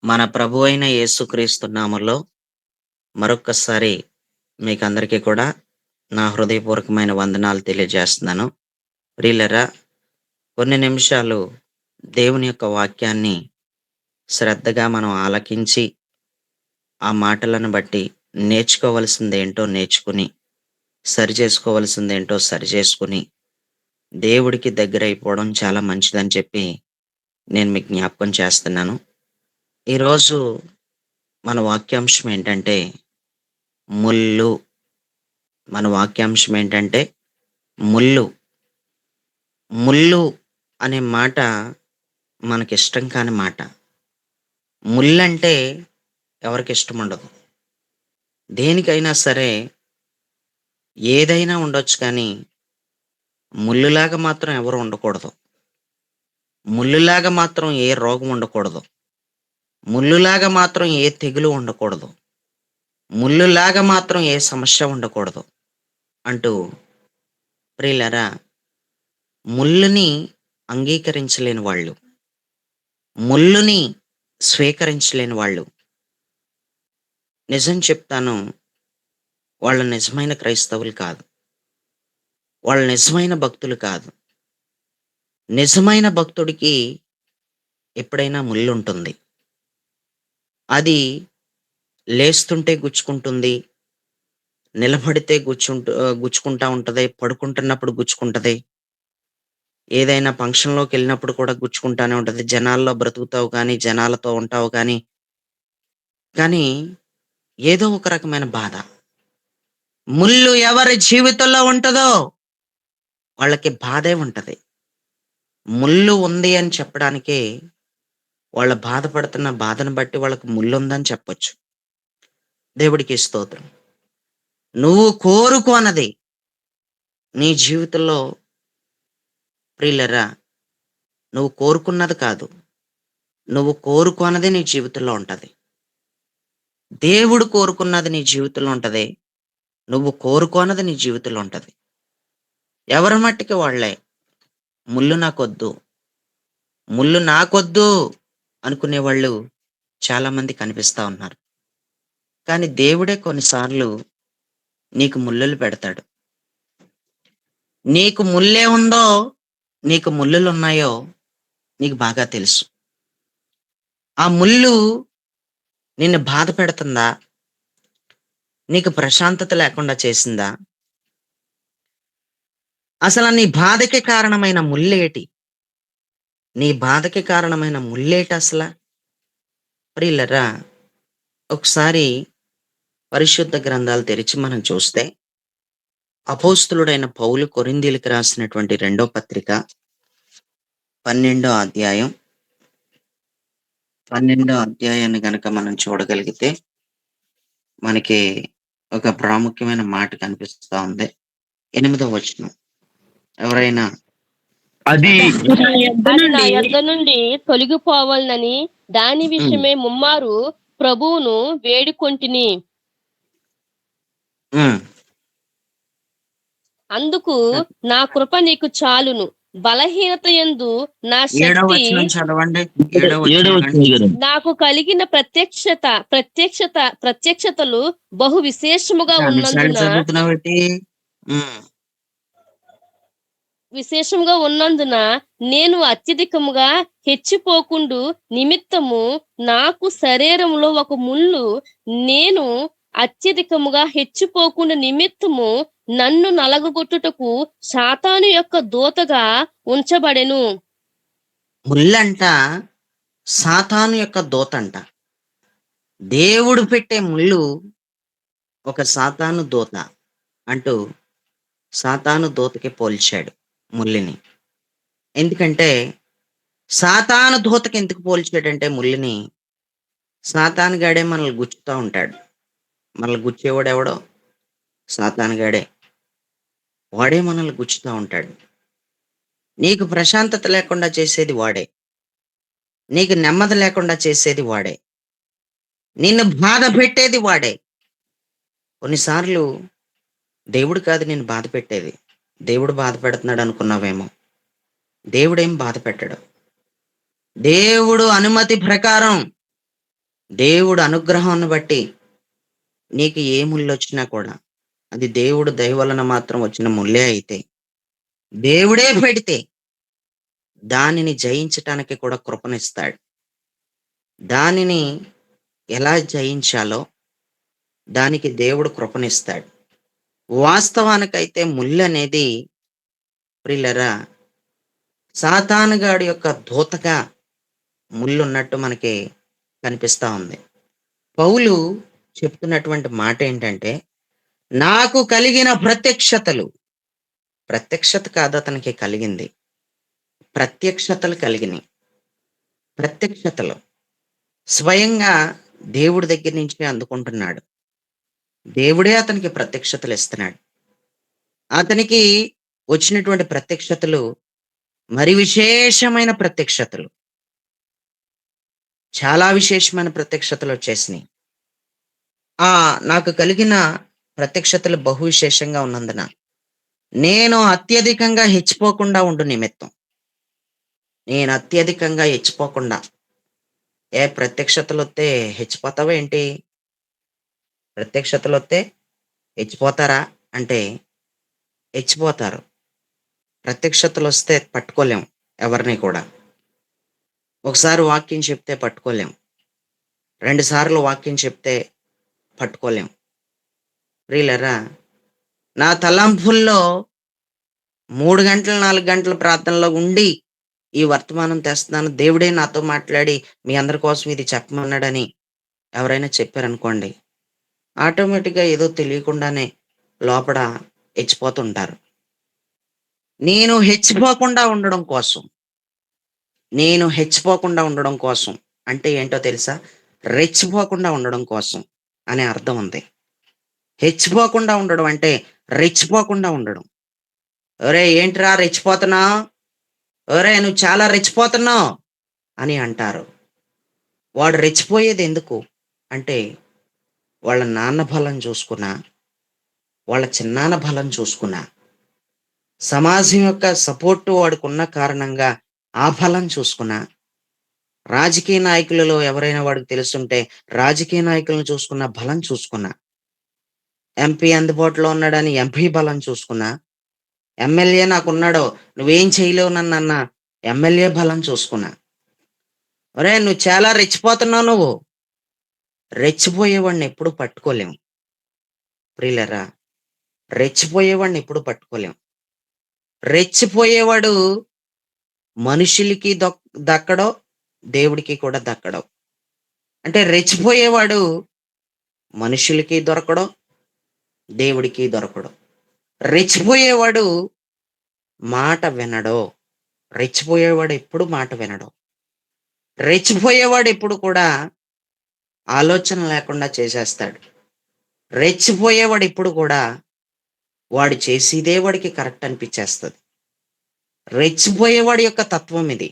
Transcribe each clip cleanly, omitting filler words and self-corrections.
మన ప్రభువైన యేసుక్రీస్తు నామములో మరొక్కసారి మీకందరికీ కూడా నా హృదయపూర్వకమైన వందనాలు తెలియజేస్తున్నాను. ప్రియులారా, కొన్ని నిమిషాలు దేవుని యొక్క వాక్యాన్ని శ్రద్ధగా మనం ఆలకించి, ఆ మాటలను బట్టి నేర్చుకోవలసిందేంటో నేర్చుకుని, సరిచేసుకోవలసిందేంటో సరిచేసుకొని, దేవుడికి దగ్గరైపోవడం చాలా మంచిదని చెప్పి నేను మీకు జ్ఞాపకం చేస్తున్నాను. ఈరోజు మన వాక్యాంశం ఏంటంటే ముల్లు. మన వాక్యాంశం ఏంటంటే ముల్లు. ముల్లు అనే మాట మనకిష్టం కాని మాట. ముల్లంటే ఎవరికిష్టముండదు. దేనికైనా సరే ఏదైనా ఉండొచ్చు కానీ, ముల్లులాగా మాత్రం ఎవరు ఉండకూడదు. ముల్లులాగా మాత్రం ఏ రోగం ఉండకూడదు. ముల్లులాగా మాత్రం ఏ తెగులు ఉండకూడదు. ముల్లులాగా మాత్రం ఏ సమస్య ఉండకూడదు అంటూ ప్రియులారా, ముల్లుని అంగీకరించలేని వాళ్ళు, ముల్లుని స్వీకరించలేని వాళ్ళు, నిజం చెప్తాను, వాళ్ళు నిజమైన క్రైస్తవులు కాదు. వాళ్ళు నిజమైన భక్తులు కాదు. నిజమైన భక్తుడికి ఎప్పుడైనా ముల్లుంటుంది. అది లేస్తుంటే గుచ్చుకుంటుంది, నిలబడితే గుచ్చుకుంటా ఉంటది, పడుకుంటున్నప్పుడు గుచ్చుకుంటది. ఏదైనా ఫంక్షన్‌లోకెళ్ళినప్పుడు కూడా గుచ్చుకుంటానే ఉంటది. జనాల్లో బ్రతుకుతావు కానీ, జనాలతో ఉంటావు కానీ ఏదో ఒక రకమైన బాధ. ముల్లు ఎవరి జీవితంలో ఉంటదో వాళ్ళకి బాధే ఉంటది. ముల్లు ఉంది అని చెప్పడానికే వాళ్ళు బాధపడుతున్న బాధను బట్టి వాళ్ళకి ముల్లుందని చెప్పొచ్చు. దేవుడికి స్తోత్రం. నువ్వు కోరుకోనది నీ జీవితంలో ప్రియులరా, నువ్వు కోరుకున్నది కాదు. నువ్వు కోరుకోనది నీ జీవితంలో ఉంటది. దేవుడు కోరుకున్నది నీ జీవితంలో ఉంటది. నువ్వు కోరుకోనది నీ జీవితంలో ఉంటది. ఎవరి మట్టికి వాళ్ళే. ముల్లు నాకొద్దు, ముల్లు నాకొద్దు అనుకునేవాళ్ళు చాలామంది కనిపిస్తా ఉన్నారు. కానీ దేవుడే కొన్నిసార్లు నీకు ముల్లులు పెడతాడు. నీకు ముల్లే ఉందో, నీకు ముల్లులున్నాయో నీకు బాగా తెలుసు. ఆ ముల్లు నిన్ను బాధ పెడుతుందా? నీకు ప్రశాంతత లేకుండా చేసిందా? అసల నీ బాధకి కారణమైన ముల్లేటి? నీ బాధకి కారణమైన ముల్లేటసల? ప్రియులరా, ఒకసారి పరిశుద్ధ గ్రంథాలు తెరిచి మనం చూస్తే, అపోస్తలుడైన పౌలు కొరింథీయులకు రాసినటువంటి రెండో పత్రిక 12 అధ్యాయం, 12 అధ్యాయాన్ని గనక మనం చూడగలిగితే, మనకి ఒక ప్రాముఖ్యమైన మాట కనిపిస్తా ఉంది. 8వ వచనం. ఎవరైనా అది చదవండి. అది నా యొద్ద నుండి తొలగిపోవాలనని దాని హ్మ్. విషయమే ముమ్మారు ప్రభువును వేడుకొంటిని. హ్మ్. అందుకు నా కృప నీకు చాలును. బలహీనత యందు నా 7వ శక్తి వచనం చదవండి. 7వ ఏడవ వచనం వచ్చిన అండి. గారు నాకు కలిగిన ప్రత్యక్షతలు బహు విశేషముగా అన్నిసార్లు ఉన్నందున చదువుతున్నావేటి? హ్మ్. నేను అత్యధికముగా హెచ్చిపోకుండు నిమిత్తము నాకు శరీరంలో ఒక ముళ్ళు, నేను అత్యధికముగా హెచ్చిపోకుండా నిమిత్తము నన్ను నలగగొట్టుటకు సాతాను యొక్క దూతగా ఉంచబడెను. ముల్లంట సాతాను యొక్క దూతంట. దేవుడు పెట్టే ముల్లు ఒక సాతాను దూత అంటూ సాతాను దూతకి పోల్చాడు ముల్లుని. ఎందుకంటే సాతాను దూతకి ఎందుకు పోల్చాడంటే ముల్లుని, సాతాను గాడే మనల్ని గుచ్చుతా ఉంటాడు. మనల్ని గుచ్చేవాడెవడో సాతాను గాడే. వాడే మనల్ని గుచ్చుతా ఉంటాడు. నీకు ప్రశాంతత లేకుండా చేసేది వాడే. నీకు నెమ్మది లేకుండా చేసేది వాడే. నిన్ను బాధ పెట్టేది వాడే. కొన్నిసార్లు దేవుడు కాదు నిన్ను బాధ పెట్టేది. దేవుడు బాధ పెడుతున్నాడు అనుకున్నావేమో. దేవుడేం బాధ పెట్టడు. దేవుడు అనుమతి ప్రకారం దేవుడు అనుగ్రహాన్ని బట్టి నీకు ఏ ముళ్ళొచ్చినా కూడా, అది దేవుడు దయ వలన మాత్రం వచ్చిన ముల్లే అయితే, దేవుడే పెడితే దానిని జయించటానికి కూడా కృపనిస్తాడు. దానిని ఎలా జయించాలో దానికి దేవుడు కృపనిస్తాడు. వాస్తవానికైతే ముల్లనేది ప్రియులారా, సాతానుగాడి యొక్క దూతగా ముల్లున్నట్టు మనకి కనిపిస్తా ఉంది. పౌలు చెప్తున్నటువంటి మాటేంటంటే, నాకు కలిగిన ప్రత్యక్షతలు, ప్రత్యక్షత కాదు అతనికి కలిగింది. ప్రత్యక్షతలు కలిగినియి. ప్రత్యక్షతలు. స్వయంగా దేవుడి దగ్గర నుంచే అందుకుంటున్నాడు. దేవుడే అతనికి ప్రత్యక్షతలిస్తున్నాడు. అతనికి వచ్చినటువంటి ప్రత్యక్షతలు మరి విశేషమైన ప్రత్యక్షతలు. చాలా విశేషమైన ప్రత్యక్షతలొచ్చేసినియి. నాకు కలిగిన ప్రత్యక్షతలు బహు విశేషంగా ఉన్నందున, నేను అత్యధికంగా హెచ్చిపోకుండా ఉండు నిమిత్తం. నేను అత్యధికంగా హెచ్చిపోకుండా. ప్రత్యక్షతలొత్తే హెచ్చిపోతావా ఏంటి? ప్రత్యక్షతలొత్తే హెచ్చిపోతారా? అంటే హెచ్చిపోతారు. ప్రత్యక్షతలొస్తే పట్టుకోలేం ఎవరిని కూడా. ఒకసారి వాక్యం చెప్తే పట్టుకోలేం. 2 సార్లు వాక్యం చెప్తే పట్టుకోలేం. ప్రియులారా, నా తలంపుల్లో 3 గంటలు, 4 గంటల ప్రార్థనలో ఉండి, ఈ వర్తమానం తెస్తున్నాను. దేవుడే నాతో మాట్లాడి మీ అందరి కోసం ఇది చెప్పమన్నాడని ఎవరైనా చెప్పారనుకోండి, ఆటోమేటిక్‌గా ఏదో తెలియకుండానే లోపల హెచ్చిపోతుంటారు. నేను హెచ్చిపోకుండా ఉండడం కోసం, నేను హెచ్చిపోకుండా ఉండడం కోసం అంటే ఏంటో తెలుసా? రెచ్చిపోకుండా ఉండడం కోసం అనే అర్థం ఉంది. హెచ్చిపోకుండా ఉండడం అంటే రెచ్చిపోకుండా ఉండడం. "ఒరేయ్! ఏంట్రా రెచ్చిపోతున్నావు? ఒరేయ్! నువ్వు చాలా రెచ్చిపోతున్నావు" అని అంటారు. వాడు రెచ్చిపోయేదెందుకు అంటే, వాళ్ళ నాన్న బలం చూసుకున్నా, వాళ్ళ చిన్నాన్న బలం చూసుకున్నా, సమాజం యొక్క సపోర్ట్ వాడికున్న కారణంగా ఆ బలం చూసుకున్నా, రాజకీయ నాయకులలో ఎవరైనా వాడికి తెలుసుంటే, రాజకీయ నాయకులను చూసుకున్న బలం చూసుకున్నా, ఎంపీ అందుబాటులో ఉన్నాడని ఎంపీ బలం చూసుకున్నా, ఎమ్మెల్యే నాకున్నాడు, నువ్వేం చేయలేవు నన్నన్న ఎమ్మెల్యే బలం చూసుకున్నా. ఒరేయ్! నువ్వు చాలా రెచ్చిపోతున్నావు నువ్వు. రెచ్చిపోయేవాడిని ఎప్పుడు పట్టుకోలేం. ప్రియులారా, రెచ్చిపోయేవాడిని ఎప్పుడు పట్టుకోలేం. రెచ్చిపోయేవాడు మనుషులకి దక్కడో, దేవుడికి కూడా దక్కడో. అంటే రెచ్చిపోయేవాడు మనుషులకి దొరకడో, దేవుడికి దొరకడు. రెచ్చిపోయేవాడు మాట వినడో. రెచ్చిపోయేవాడు ఎప్పుడు మాట వినడు. రెచ్చిపోయేవాడు ఎప్పుడు కూడా ఆలోచన లేకుండా చేసేస్తాడు. రెచ్చిపోయేవాడు ఎప్పుడు కూడా వాడు చేసేదే వాడికి కరెక్ట్ అనిపిచ్చేస్తది. రెచ్చిపోయేవాడి యొక్క తత్వం ఇది.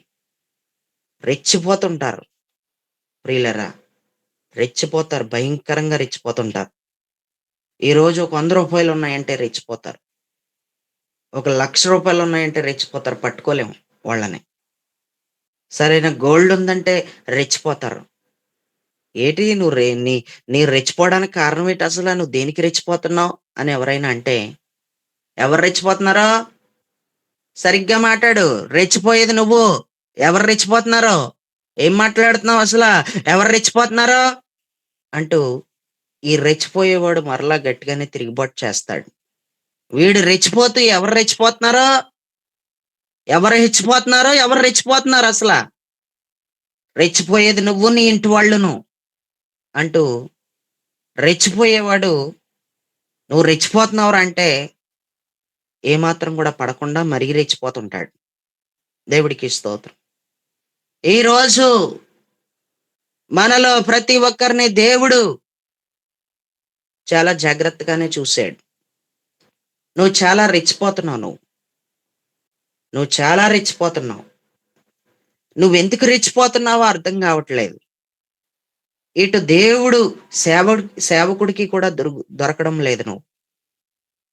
రెచ్చిపోతుంటారు ప్రియులారా. రెచ్చిపోతారు. భయంకరంగా రెచ్చిపోతుంటారు. ఈరోజు ఒక రూ. 100 ఉన్నాయంటే రెచ్చిపోతారు. ఒక రూ. 1,00,000 ఉన్నాయంటే రెచ్చిపోతారు. పట్టుకోలేము వాళ్ళని. సరైన గోల్డ్ ఉందంటే రెచ్చిపోతారు. ఏటి నువ్వు నీ రెచ్చిపోవడానికి కారణం ఏంటి అసల? నువ్వు దేనికి రెచ్చిపోతున్నావు? అని ఎవరైనా అంటే, ఎవరు రెచ్చిపోతున్నారో? సరిగ్గా మాటాడు. రెచ్చిపోయేది నువ్వు. ఎవరు రెచ్చిపోతున్నారో? ఏం మాట్లాడుతున్నావు అసల? ఎవరు రెచ్చిపోతున్నారో? అంటూ ఈ రెచ్చిపోయేవాడు మరలా గట్టిగానే తిరుగుబాటు చేస్తాడు. వీడు రెచ్చిపోతూ ఎవరు రెచ్చిపోతున్నారో? ఎవరు హెచ్చిపోతున్నారో? ఎవరు రెచ్చిపోతున్నారు అసల? రెచ్చిపోయేది నువ్వు, నీ ఇంటి వాళ్ళును అంటూ రెచ్చిపోయేవాడు నువ్వు రెచ్చిపోతున్నావురా అంటే ఏమాత్రం కూడా పడకుండా మరీ రెచ్చిపోతుంటాడు. దేవుడికి స్తోత్రం. ఈరోజు మనలో ప్రతి ఒక్కరిని దేవుడు చాలా జాగ్రత్తగానే చూసాడు. నువ్వు చాలా రెచ్చిపోతున్నావు నువ్వు. నువ్వు చాలా రెచ్చిపోతున్నావు. నువ్వెందుకు రెచ్చిపోతున్నావో అర్థం కావట్లేదు. ఇటు దేవుడు సేవకుడికి కూడా దొరకడం లేదు నువ్వు.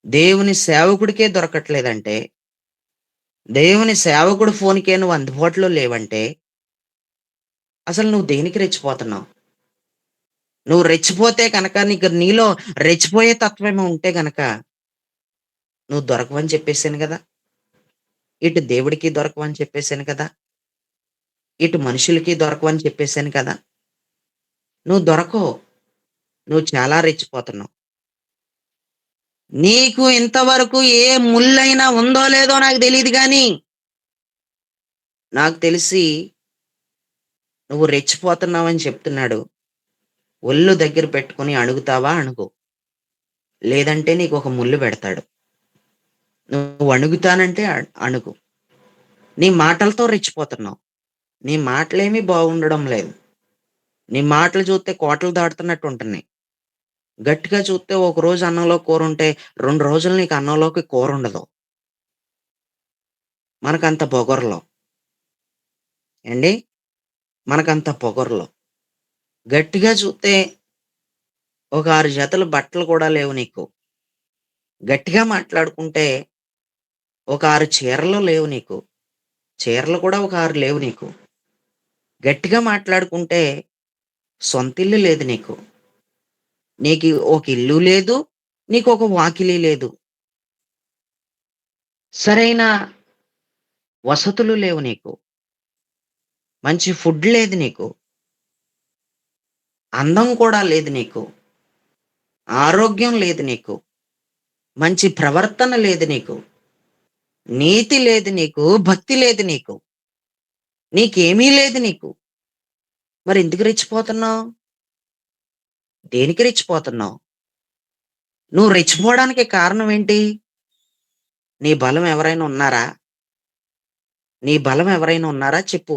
దేవుని సేవకుడికే దొరకట్లేదంటే, దేవుని సేవకుడు ఫోన్‌కే నువ్వు అందుబాటులో లేవంటే, అసలు నువ్వు దేనికి రెచ్చిపోతున్నావు? నువ్వు రెచ్చిపోతే కనుక నీలో రెచ్చిపోయే తత్వమే ఉంటే గనక నువ్వు దొరకవని చెప్పేసాను గదా! ఇటు దేవుడికి దొరకవని చెప్పేసాను కదా! ఇటు మనుషులకి దొరకవని చెప్పేసాను కదా! నువ్వు దొరకవు. నువ్వు చాలా రెచ్చిపోతున్నావు. నీకు ఇంతవరకు ఏ ముల్లైనా ఉందో లేదో నాకు తెలీదు గానీ, నాకు తెలిసి నువ్వు రెచ్చిపోతున్నావని చెప్తున్నాడు. ఒళ్ళు దగ్గర పెట్టుకొని అణుగుతావా అణుగు. లేదంటే నీకొక ముల్లు పెడతాడు. నువ్వు అణుగుతానంటే అణుగు. నీ మాటలతో రెచ్చిపోతున్నావు. నీ మాటలేమి బాగుండడం లేదు. నీ మాటలు చూస్తే కోటలు దాటుతున్నట్టు ఉంటున్నాయి. గట్టిగా చూస్తే ఒకరోజు అన్నంలో కూరుంటే 2 రోజులు నీకు అన్నంలోకి కూరుండదు. మనకంత పొగరులో. ఏండి? మనకంత పొగరులో. గట్టిగా చూస్తే ఒక 6 జతలు బట్టలు కూడా లేవు నీకు. గట్టిగా మాట్లాడుకుంటే ఒక 6 చీరలు లేవు నీకు. చీరలు కూడా ఒక 6 లేవు నీకు. గట్టిగా మాట్లాడుకుంటే సొంతిల్లు లేదు నీకు. నీకు ఒక ఇల్లు లేదు. నీకొక వాకిలి లేదు. సరైన వసతులు లేవు నీకు. మంచి ఫుడ్ లేదు నీకు. అందం కూడా లేదు నీకు. ఆరోగ్యం లేదు నీకు. మంచి ప్రవర్తన లేదు నీకు. నీతి లేదు నీకు. భక్తి లేదు నీకు. నీకేమీ లేదు నీకు. మరెందుకు రెచ్చిపోతున్నావు? దేనికి రెచ్చిపోతున్నావు? నువ్వు రెచ్చిపోవడానికి కారణం ఏంటి? నీ బలం ఎవరైనా ఉన్నారా? నీ బలం ఎవరైనా ఉన్నారా చెప్పు.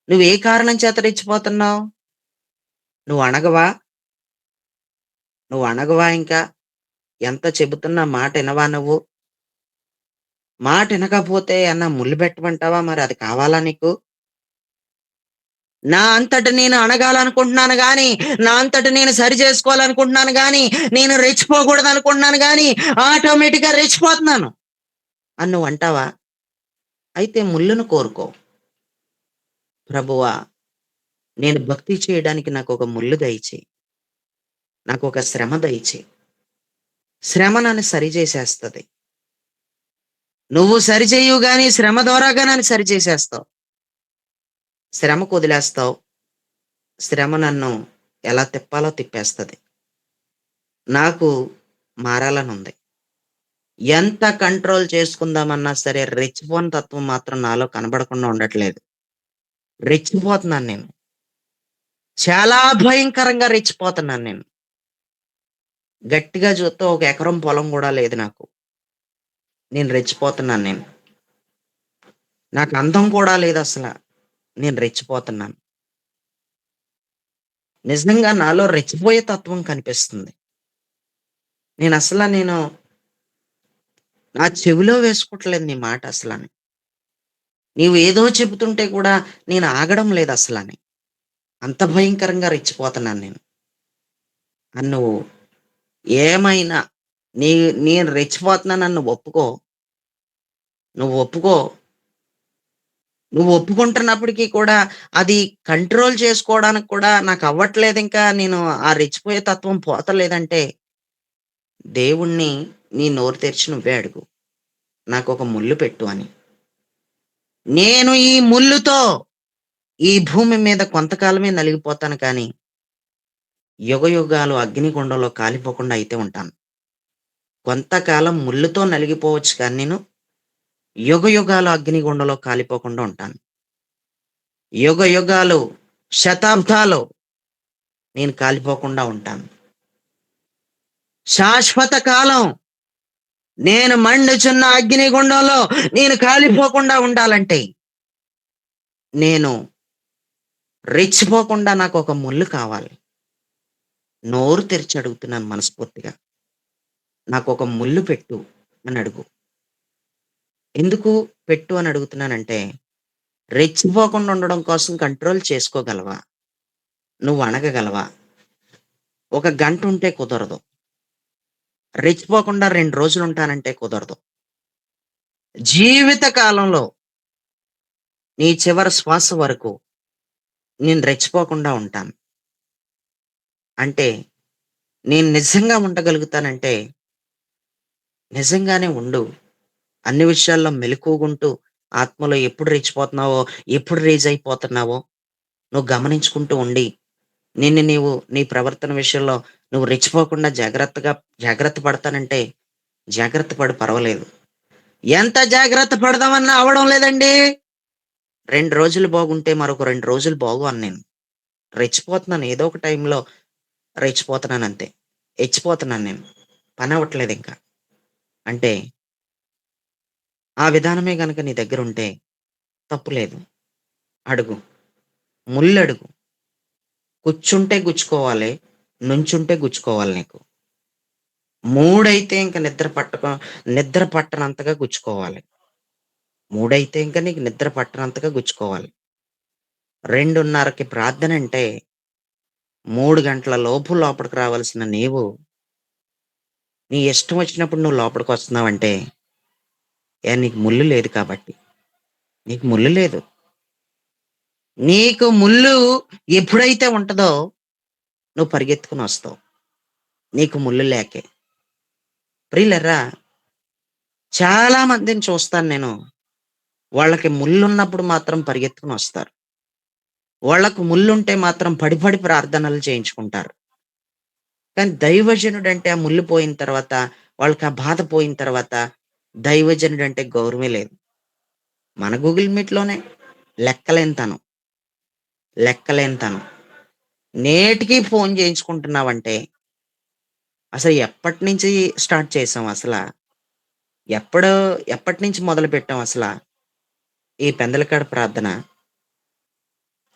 నువ్వే కారణం చేత రెచ్చిపోతున్నావు? నువ్వు అణగవా? నువ్వు అణగవా ఇంకా? ఎంత చెబుతున్నా మాట ఇనవా నువ్వు? మాట ఇనకపోతే ఏమన్నా ముల్లు పెట్టమంటావా? మరి అది కావాలా నీకు? నా అంతట నేను అణగాలనుకుంటున్నాను గానీ, నా అంతట నేను సరి చేసుకోవాలనుకుంటున్నాను గానీ, నేను రెచ్చిపోకూడదనుకుంటున్నాను గానీ, ఆటోమేటిక్‌గా రెచ్చిపోతున్నాను అని నువ్వంటావా? అయితే ముల్లును కోరుకో. ప్రభువా! నేను భక్తి చేయడానికి నాకొక ముల్లు దయచెయి. నాకొక శ్రమ దయచెయి. శ్రమ నన్ను సరిజేసేస్తది. నువ్వు సరిచెయ్యవు గానీ, శ్రమ ద్వారాగా నన్ను సరిచేసేస్తావు. శ్రమకొదిలేస్తావు. శ్రమ నన్ను ఎలా తిప్పాలో తిప్పేస్తది. నాకు మారాలనుంది. ఎంత కంట్రోల్ చేసుకుందామన్నా సరే, రెచ్చిపోని తత్వం మాత్రం నాలో కనబడకుండా ఉండట్లేదు. రెచ్చిపోతున్నాను నేను. చాలా భయంకరంగా రెచ్చిపోతున్నాను నేను. గట్టిగా చూస్తే ఒక ఎకరం పొలం గూడా లేదు నాకు. నేను రెచ్చిపోతున్నాను నేను. నాకు అందం కూడా లేదసల. నేను రెచ్చిపోతున్నాను. నిజంగా నాలో రెచ్చిపోయే తత్వం కనిపిస్తుంది. నేను నా చెవిలో వేసుకోవట్లేదు నీ మాట అసలని. నీవు ఏదో చెబుతుంటే కూడా నేను ఆగడం లేదసలని. అంత భయంకరంగా రెచ్చిపోతున్నాను నేను. అని నువ్వు ఏమైనా నీ నేను రెచ్చిపోతున్నానని నువ్వు ఒప్పుకో. నువ్వు ఒప్పుకో. నువ్వు ఒప్పుకుంటున్నప్పటికీ కూడా అది కంట్రోల్ చేసుకోవడానికి కూడా నాకవ్వట్లేదింకా. నేను ఆ రెచ్చిపోయే తత్వం పోతలేదంటే, దేవుడిని నీ నోరు తెరిచి నువ్వే అడుగు. నాకొక ముల్లు పెట్టు అని. నేను ఈ ముల్లుతో ఈ భూమి మీద కొంతకాలమే నలిగిపోతాను కానీ, యుగయుగాలు అగ్నిగుండంలో కాలిపోకుండా అయితే ఉంటాను. కొంతకాలం ముల్లుతో నలిగిపోవచ్చు కానీ నేను, యుగయుగాలు అగ్నిగుండంలో కాలిపోకుండా ఉంటాను. యుగయుగాలు, శతాబ్దాలు నేను కాలిపోకుండా ఉంటాను. శాశ్వత కాలం నేను మండుచున్న అగ్నిగుండంలో నేను కాలిపోకుండా ఉండాలంటే, నేను రెచ్చిపోకుండా నాకొక ముల్లు కావాలి. నోరు తెరిచి అడుగుతున్నాను మనస్ఫూర్తిగా. నాకొక ముల్లు పెట్టు అని అడుగు. ఎందుకు పెట్టు అని అడుగుతున్నానంటే, రెచ్చిపోకుండా ఉండడం కోసం కంట్రోల్ చేసుకోగలవా? నువ్వు అణగగలవా? ఒక గంటుంటే కుదరదు. రెచ్చిపోకుండా 2 రోజులుంటానంటే కుదరదు. జీవిత కాలంలో నీ చివరి శ్వాస వరకు నేను రెచ్చిపోకుండా ఉంటాను. అంటే నేను నిజంగా ఉండగలుగుతానంటే, నిజంగానే ఉండు. అన్ని విషయాల్లో మెలకువగుంటూ, ఆత్మలో ఎప్పుడు రెచ్చిపోతున్నావో, ఎప్పుడు రైజ్ అయిపోతున్నావో నువ్వు గమనించుకుంటూ ఉండి, నిన్ను నీవు నీ ప్రవర్తన విషయంలో నువ్వు రెచ్చిపోకుండా జాగ్రత్త పడతానంటే, జాగ్రత్త పడు పర్వాలేదు. ఎంత జాగ్రత్త పడదామన్నా అవ్వడం లేదండి. 2 రోజులు బాగుంటే మరొక 2 రోజులు బాగోను నేను. రెచ్చిపోతున్నాను. ఏదో ఒక టైంలో రెచ్చిపోతున్నానంతే. ఎచ్చిపోతున్నాను నేను. పనవ్వట్లేదింక. అంటే ఆ విధానమే గనక నీ దగ్గరుంటే తప్పు లేదు. అడుగు. ముల్లడుగు. కూర్చుంటే గుచ్చుకోవాలి. నుంచుంటే గుచ్చుకోవాలి నీకు. 3 అయితే ఇంక నిద్ర పట్టనంతగా గుచ్చుకోవాలి. 3 అయితే ఇంక నీకు నిద్ర పట్టనంతగా గుచ్చుకోవాలి. 2:30కి ప్రార్థనంటే 3 గంటల లోపు లోపలికి రావాల్సిన నీవు, నీ ఇష్టం వచ్చినప్పుడు నువ్వు లోపలికొస్తున్నావంటే, నీకు ముల్లు లేదు కాబట్టి. నీకు ముల్లు లేదు. నీకు ముల్లు ఎప్పుడైతే ఉంటదో, నువ్వు పరిగెత్తుకొనొస్తావు. నీకు ముల్లు లేకే. ప్రియులారా, చాలా మందిని చూస్తాను నేను. వాళ్ళకి ముల్లున్నప్పుడు మాత్రం పరిగెత్తుకొనొస్తారు. వాళ్ళకు ముల్లుంటే మాత్రం పడి పడి ప్రార్థనలు చేయించుకుంటారు. కానీ దైవజనుడంటే ఆ ముల్లు పోయిన తర్వాత, వాళ్ళకి ఆ బాధ పోయిన తర్వాత, దైవజనుడంటే గౌరవమే లేదు. మన గూగుల్ మీట్‌లోనే లెక్కలేనితనం, లెక్కలేనితనం. నేటికి ఫోను చేయించుకుంటున్నావంటే, అసలు ఎప్పటినుంచి స్టార్ట్ చేసాం అసల? ఎప్పుడో ఎప్పటినుంచి మొదలుపెట్టాం అసల? ఈ పెందలకాడ ప్రార్థన?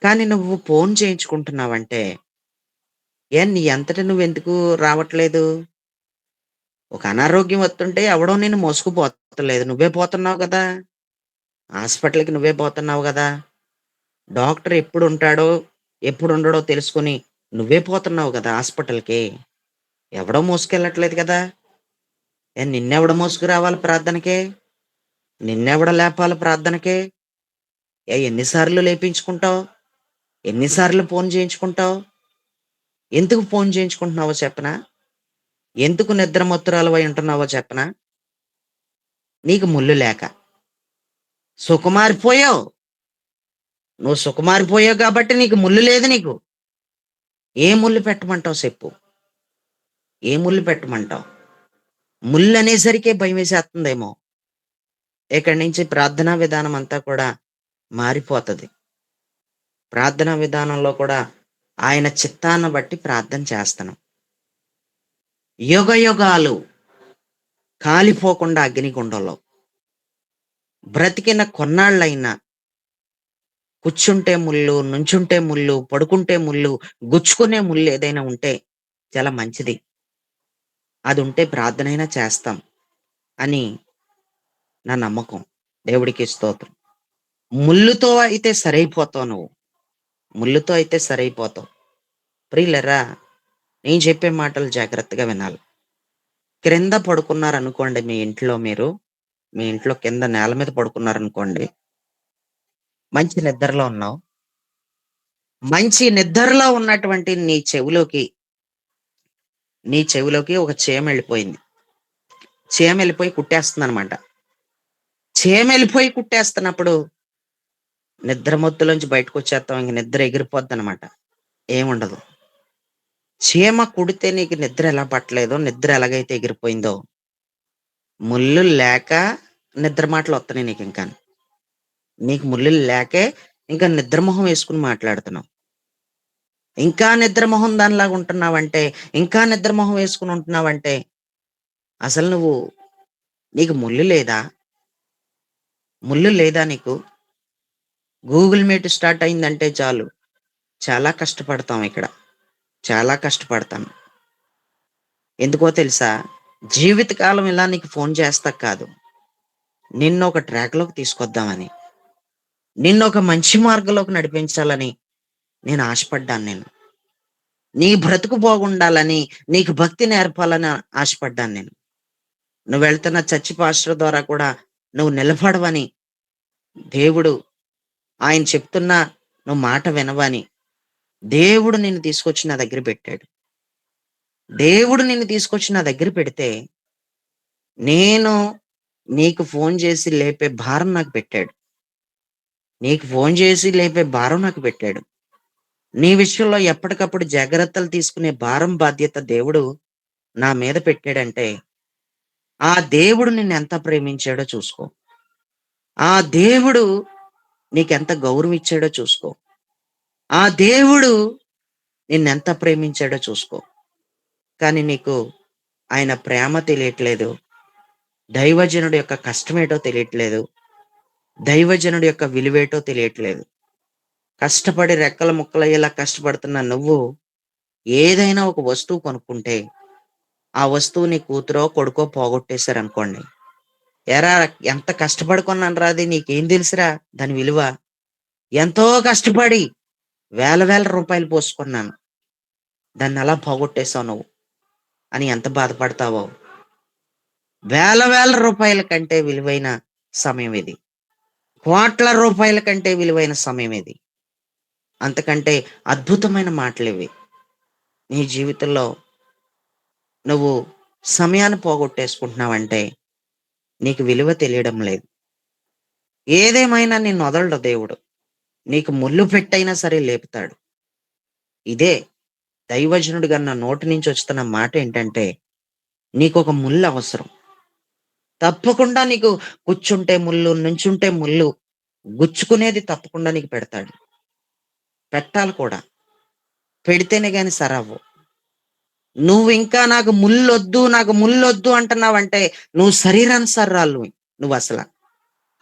కానీ నువ్వు ఫోను చేయించుకుంటున్నావంటే, నీ అంతట నువ్వెందుకు రావట్లేదు? ఒక అనారోగ్యం వత్తుంటే ఎవడో నిన్ను మోసుకుపోతలేదు. నువ్వే పోతున్నావు గదా! హాస్పిటల్‌కి నువ్వే పోతున్నావు గదా! డాక్టర్ ఎప్పుడుంటాడో, ఎప్పుడుండడో తెలుసుకొని నువ్వే పోతున్నావు గదా హాస్పిటల్‌కి. ఎవడో మోసుకెళ్ళట్లేదు గదా! నిన్నెవడు మోసుకురావాలి ప్రార్థనకి? నిన్నెవడు లేపాలి ప్రార్థనకి? ఎన్ని సార్లు లేపించుకుంటావు? ఎన్ని సార్లు ఫోను చేయించుకుంటావు? ఎందుకు ఫోను చేయించుకుంటున్నావో చెప్పనా? ఎందుకు నిద్రమత్తురాలివై ఉంటున్నావో చెప్పనా? నీకు ముల్లు లేక. సుకుమారిపోయావు. నువ్వు సుకుమారిపోయావు కాబట్టి నీకు ముల్లు లేదు నీకు. ఏ ముల్లు పెట్టమంటావు చెప్పు? ఏ ముల్లు పెట్టమంటావు? ముల్లనేసరికే భయమేసేత్తందేమో. ఇక్కడి నుంచి ప్రార్థనా విధానం అంతా కూడా మారిపోతది. ప్రార్థనా విధానంలో కూడా ఆయన చిత్తాన్ని బట్టి ప్రార్థన చేస్తున్నాం. యుగయుగాలు కాలిపోకుండా అగ్నిగుండంలో బ్రతికిన కొన్నాళ్ళైనా కూర్చుంటే ముల్లు, నుంచుంటే ముల్లు, పడుకుంటే ముల్లు, గుచ్చుకునే ముల్లు ఏదైనా ఉంటే చాలా మంచిది. అదుంటే ప్రార్థనైనా చేస్తాం అని నా నమ్మకం. దేవుడికి స్తోత్రం. ముల్లుతో అయితే సరైపోతావు నువ్వు. ముల్లుతో అయితే సరైపోతావు. ప్రియులారా, నేను చెప్పే మాటలు జాగ్రత్తగా వినాలి. క్రింద పడుకున్నారనుకోండి మీ ఇంట్లో మీరు. మీ ఇంట్లో కింద నేల మీద పడుకున్నారనుకోండి. మంచి నిద్రలో ఉన్నావు. మంచి నిద్రలో ఉన్నటువంటి నీ చెవిలోకి ఒక చీమెళ్ళిపోయింది. చీమెళ్ళిపోయి కుట్టేస్తుందనమాట. చీమెళ్ళిపోయి కుట్టేస్తున్నప్పుడు నిద్ర మత్తులోంచి బయటకొచ్చేత్తాం. ఇంక నిద్ర ఎగిరిపోద్దనమాట. ఏముండదు. చీమ కుడితే నీకు నిద్ర ఎలా పట్టలేదో, నిద్ర ఎలాగైతే ఎగిరిపోయిందో, ముల్లులు లేక నిద్ర మాటలొత్తన్నాయి నీకింకాను. నీకు ముల్లులు లేకే ఇంకా నిద్ర మొహం వేసుకొని మాట్లాడుతున్నావు. ఇంకా నిద్ర మొహం దానిలాగా ఉంటున్నావంటే, ఇంకా నిద్ర మొహం వేసుకొని ఉంటున్నావంటే, అసలు నీకు ముల్లు లేదా? ముల్లు లేదా నీకు? గూగుల్ మీట్ స్టార్ట్ అయిందంటే చాలు. చాలా కష్టపడతాం ఇక్కడ. చాలా కష్టపడతాను. ఎందుకో తెలుసా? జీవితకాలం ఇలా నీకు ఫోను చేస్తా కాదు. నిన్నొక ట్రాక్‌లోకి తీసుకొద్దామని. నిన్నొక మంచి మార్గంలోకి నడిపించాలని నేను ఆశపడ్డాను నేను. నీ బ్రతుకు బాగుండాలని, నీకు భక్తి నేర్పాలని ఆశపడ్డాను నేను. నువ్వెళ్తున్న చర్చి పాస్టర్ ద్వారా కూడా నువ్వు నిలబడవని దేవుడు ఆయన చెప్తున్నా నువ్వు మాట వినవని దేవుడు నిన్ను తీసుకొచ్చి నా దగ్గర పెట్టాడు. దేవుడు నిన్ను తీసుకొచ్చి నా దగ్గర పెడితే, నేను నీకు ఫోను చేసి లేపే భారం నాకు పెట్టాడు. నీకు ఫోను చేసి లేపే భారం నాకు పెట్టాడు. నీ విషయంలో ఎప్పటికప్పుడు జాగ్రత్తలు తీసుకునే భారం, బాధ్యత దేవుడు నా మీద పెట్టాడంటే, ఆ దేవుడు నిన్నెంత ప్రేమించాడో చూసుకో. ఆ దేవుడు నీకెంత గౌరవం ఇచ్చాడో చూసుకో. ఆ దేవుడు నిన్నెంత ప్రేమించాడో చూసుకో. కానీ నీకు ఆయన ప్రేమ తెలియట్లేదు. దైవజనుడి యొక్క కష్టమేటో తెలియట్లేదు. దైవజనుడి యొక్క విలువేటో తెలియట్లేదు. కష్టపడి రెక్కలు ముక్కలయ్యేలా కష్టపడుతున్న నువ్వు ఏదైనా ఒక వస్తువు కొనుక్కుంటే, ఆ వస్తువు నీ కూతురో, కొడుకో పోగొట్టేసారనుకోండి. "ఏరా ఎంత కష్టపడి కొన్నానురా అది నీకేం తెలుసురా దాని విలువ? ఎంతో కష్టపడి వేల వేల రూపాయలు పోసుకున్నాను. దాన్నలా పోగొట్టేసావు నువ్వు" అని ఎంత బాధపడతావో. వేల వేల రూపాయల కంటే విలువైన సమయం ఇది. కోట్ల రూపాయల కంటే విలువైన సమయం ఇది. అంతకంటే అద్భుతమైన మాటలివి. నీ జీవితంలో నువ్వు సమయాన్ని పోగొట్టేసుకుంటున్నావంటే, నీకు విలువ తెలియడం లేదు. ఏదేమైనా నిన్నొదలడు దేవుడు. నీకు ముల్లు పెట్టైనా సరే లేపుతాడు. ఇదే దైవజనుడిగా నా నోటి నుంచి వస్తున్న మాటేంటంటే, నీకొక ముల్లవసరం. తప్పకుండా నీకు కూర్చుంటే ముల్లు, నుంచుంటే ముల్లు, గుచ్చుకునేది తప్పకుండా నీకు పెడతాడు. పెట్టాలి కూడా. పెడితేనే గాని సరవ్వవు. నువ్వింకా నాకు ముల్లొద్దు అంటున్నావంటే, నువ్వు శరీరానుసారాలువి నువ్వసల.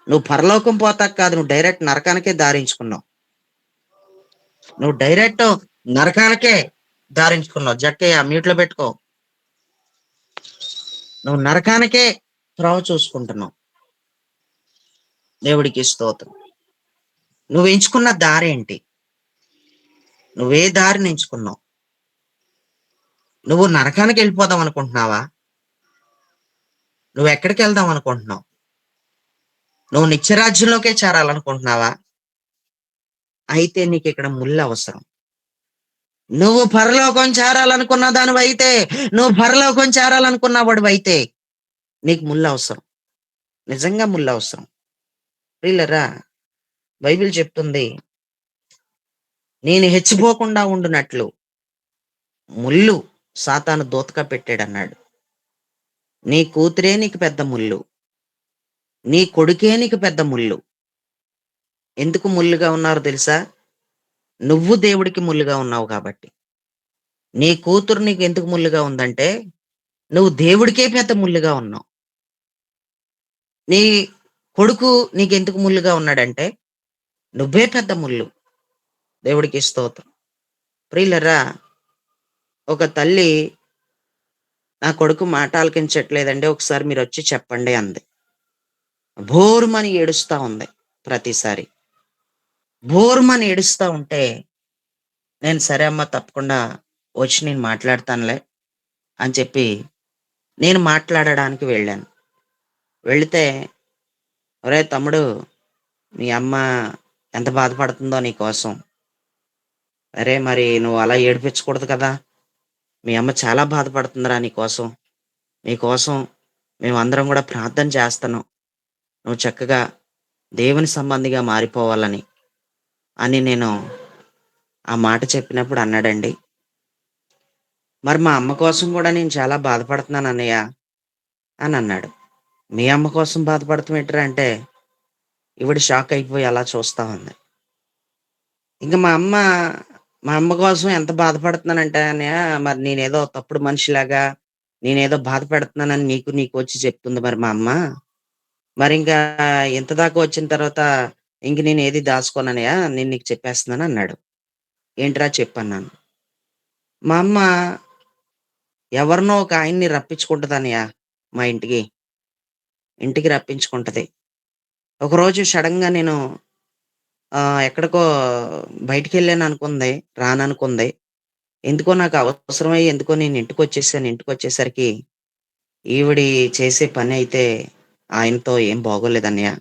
నువ్వు పరలోకం పోతాకు కాదు. నువ్వు డైరెక్ట్ నరకానికే దారించుకున్నావు. నువ్వు డైరెక్ట్ నరకానికే దారించుకున్నావు. జక్కయ్య మ్యూట్‌లో పెట్టుకో. నువ్వు నరకానికే త్రోవ చూసుకుంటున్నావు. దేవుడికి స్తోత్రం. నువ్వు ఎంచుకున్న దారేంటి? నువ్వే దారిని ఎంచుకున్నావు? నువ్వు నరకానికెళ్ళిపోదాం అనుకుంటున్నావా? నువ్వెక్కడికెళ్దాం అనుకుంటున్నావు? నువ్వు నిత్యరాజ్యంలోకే చేరాలనుకుంటున్నావా? అయితే నీకిక్కడ ముల్లవసరం. నువ్వు పరలోకం చేరాలనుకున్న దానివైతే, నువ్వు పరలోకం చేరాలనుకున్న వాడివైతే, నీకు ముల్లవసరం. నిజంగా ముల్లవసరం. ప్రియులారా, బైబిల్ చెప్తుంది, నేను హెచ్చిపోకుండా ఉండునట్లు ముల్లు సాతాను దూతగా పెట్టాడన్నాడు. నీ కూతురే నీకు పెద్ద ముల్లు. నీ కొడుకే నీకు పెద్ద ముల్లు. ఎందుకు ముల్లుగా ఉన్నారో తెలుసా? నువ్వు దేవుడికి ముల్లుగా ఉన్నావు కాబట్టి. నీ కూతురు నీకెందుకు ముల్లుగా ఉందంటే, నువ్వు దేవుడికే పెద్ద ముల్లుగా ఉన్నావు. నీ కొడుకు నీకెందుకు ముల్లుగా ఉన్నాడంటే, నువ్వే పెద్ద ముల్లు. దేవుడికి స్తోత్రం. ప్రియులరా, ఒక తల్లి నా కొడుకు మాట ఆలకించట్లేదండి. ఒకసారి మీరొచ్చి చెప్పండి అంది. భోరుమని ఏడుస్తా ఉంది ప్రతిసారి. భోరుమని ఏడుస్తా ఉంటే, నేను సరే అమ్మా తప్పకుండా వచ్చి నేను మాట్లాడతానులే అని చెప్పి నేను మాట్లాడడానికి వెళ్ళాను. వెళితే, "ఒరేయ్ తమ్ముడు, మీ అమ్మ ఎంత బాధపడుతుందో నీకోసం. అరే మరి నువ్వు అలా ఏడిపించకూడదు కదా! మీ అమ్మ చాలా బాధపడుతుందిరా నీకోసం. నీకోసం మేమందరం గూడా ప్రార్థన చేస్తున్నాం. నువ్వు చక్కగా దేవుని సంబంధిగా మారిపోవాలని" అని నేను ఆ మాట చెప్పినప్పుడు అన్నాడండి, "మరి మా అమ్మ కోసం గూడా నేను చాలా బాధపడుతున్నాను అన్నయ్య" అని అన్నాడు. "మీ అమ్మ కోసం బాధపడటం ఏంట్రా" అంటే, ఈవిడ షాక్ అయిపోయి అలా చూస్తా ఉంది. ఇంక మా అమ్మ కోసం ఎంత బాధపడుతున్నానంటే అన్నయ్య, మరి నేనేదో తప్పుడు మనిషిలాగా, నేనేదో బాధ పెడుతున్నానని నీకొచ్చి చెప్తుంది మరి మా అమ్మ. మరింకా ఇంత దాకా వచ్చిన తర్వాత ఇంక నేనేది దాసుకోనన్నయ్య, నేను నీకు చెప్పేస్తున్నాను అన్నాడు. ఏంట్రా చెప్పన్నాను. మా అమ్మ ఎవరినో ఒక ఆయన్ని రప్పించుకుంటదన్నయ్య మా ఇంటికి. ఇంటికి రప్పించుకుంటది. ఒకరోజు సడెన్‌గా నేను ఎక్కడికో బయటికెళ్ళాననుకుంది, రాననుకుంది. ఎందుకో నాకు అవసరమై ఎందుకో నేను ఇంటికొచ్చేసాను. ఇంటికొచ్చేసరికి ఈవిడి చేసే పనైతే ఆయనతో ఏం బాగోలేదన్నయ్య.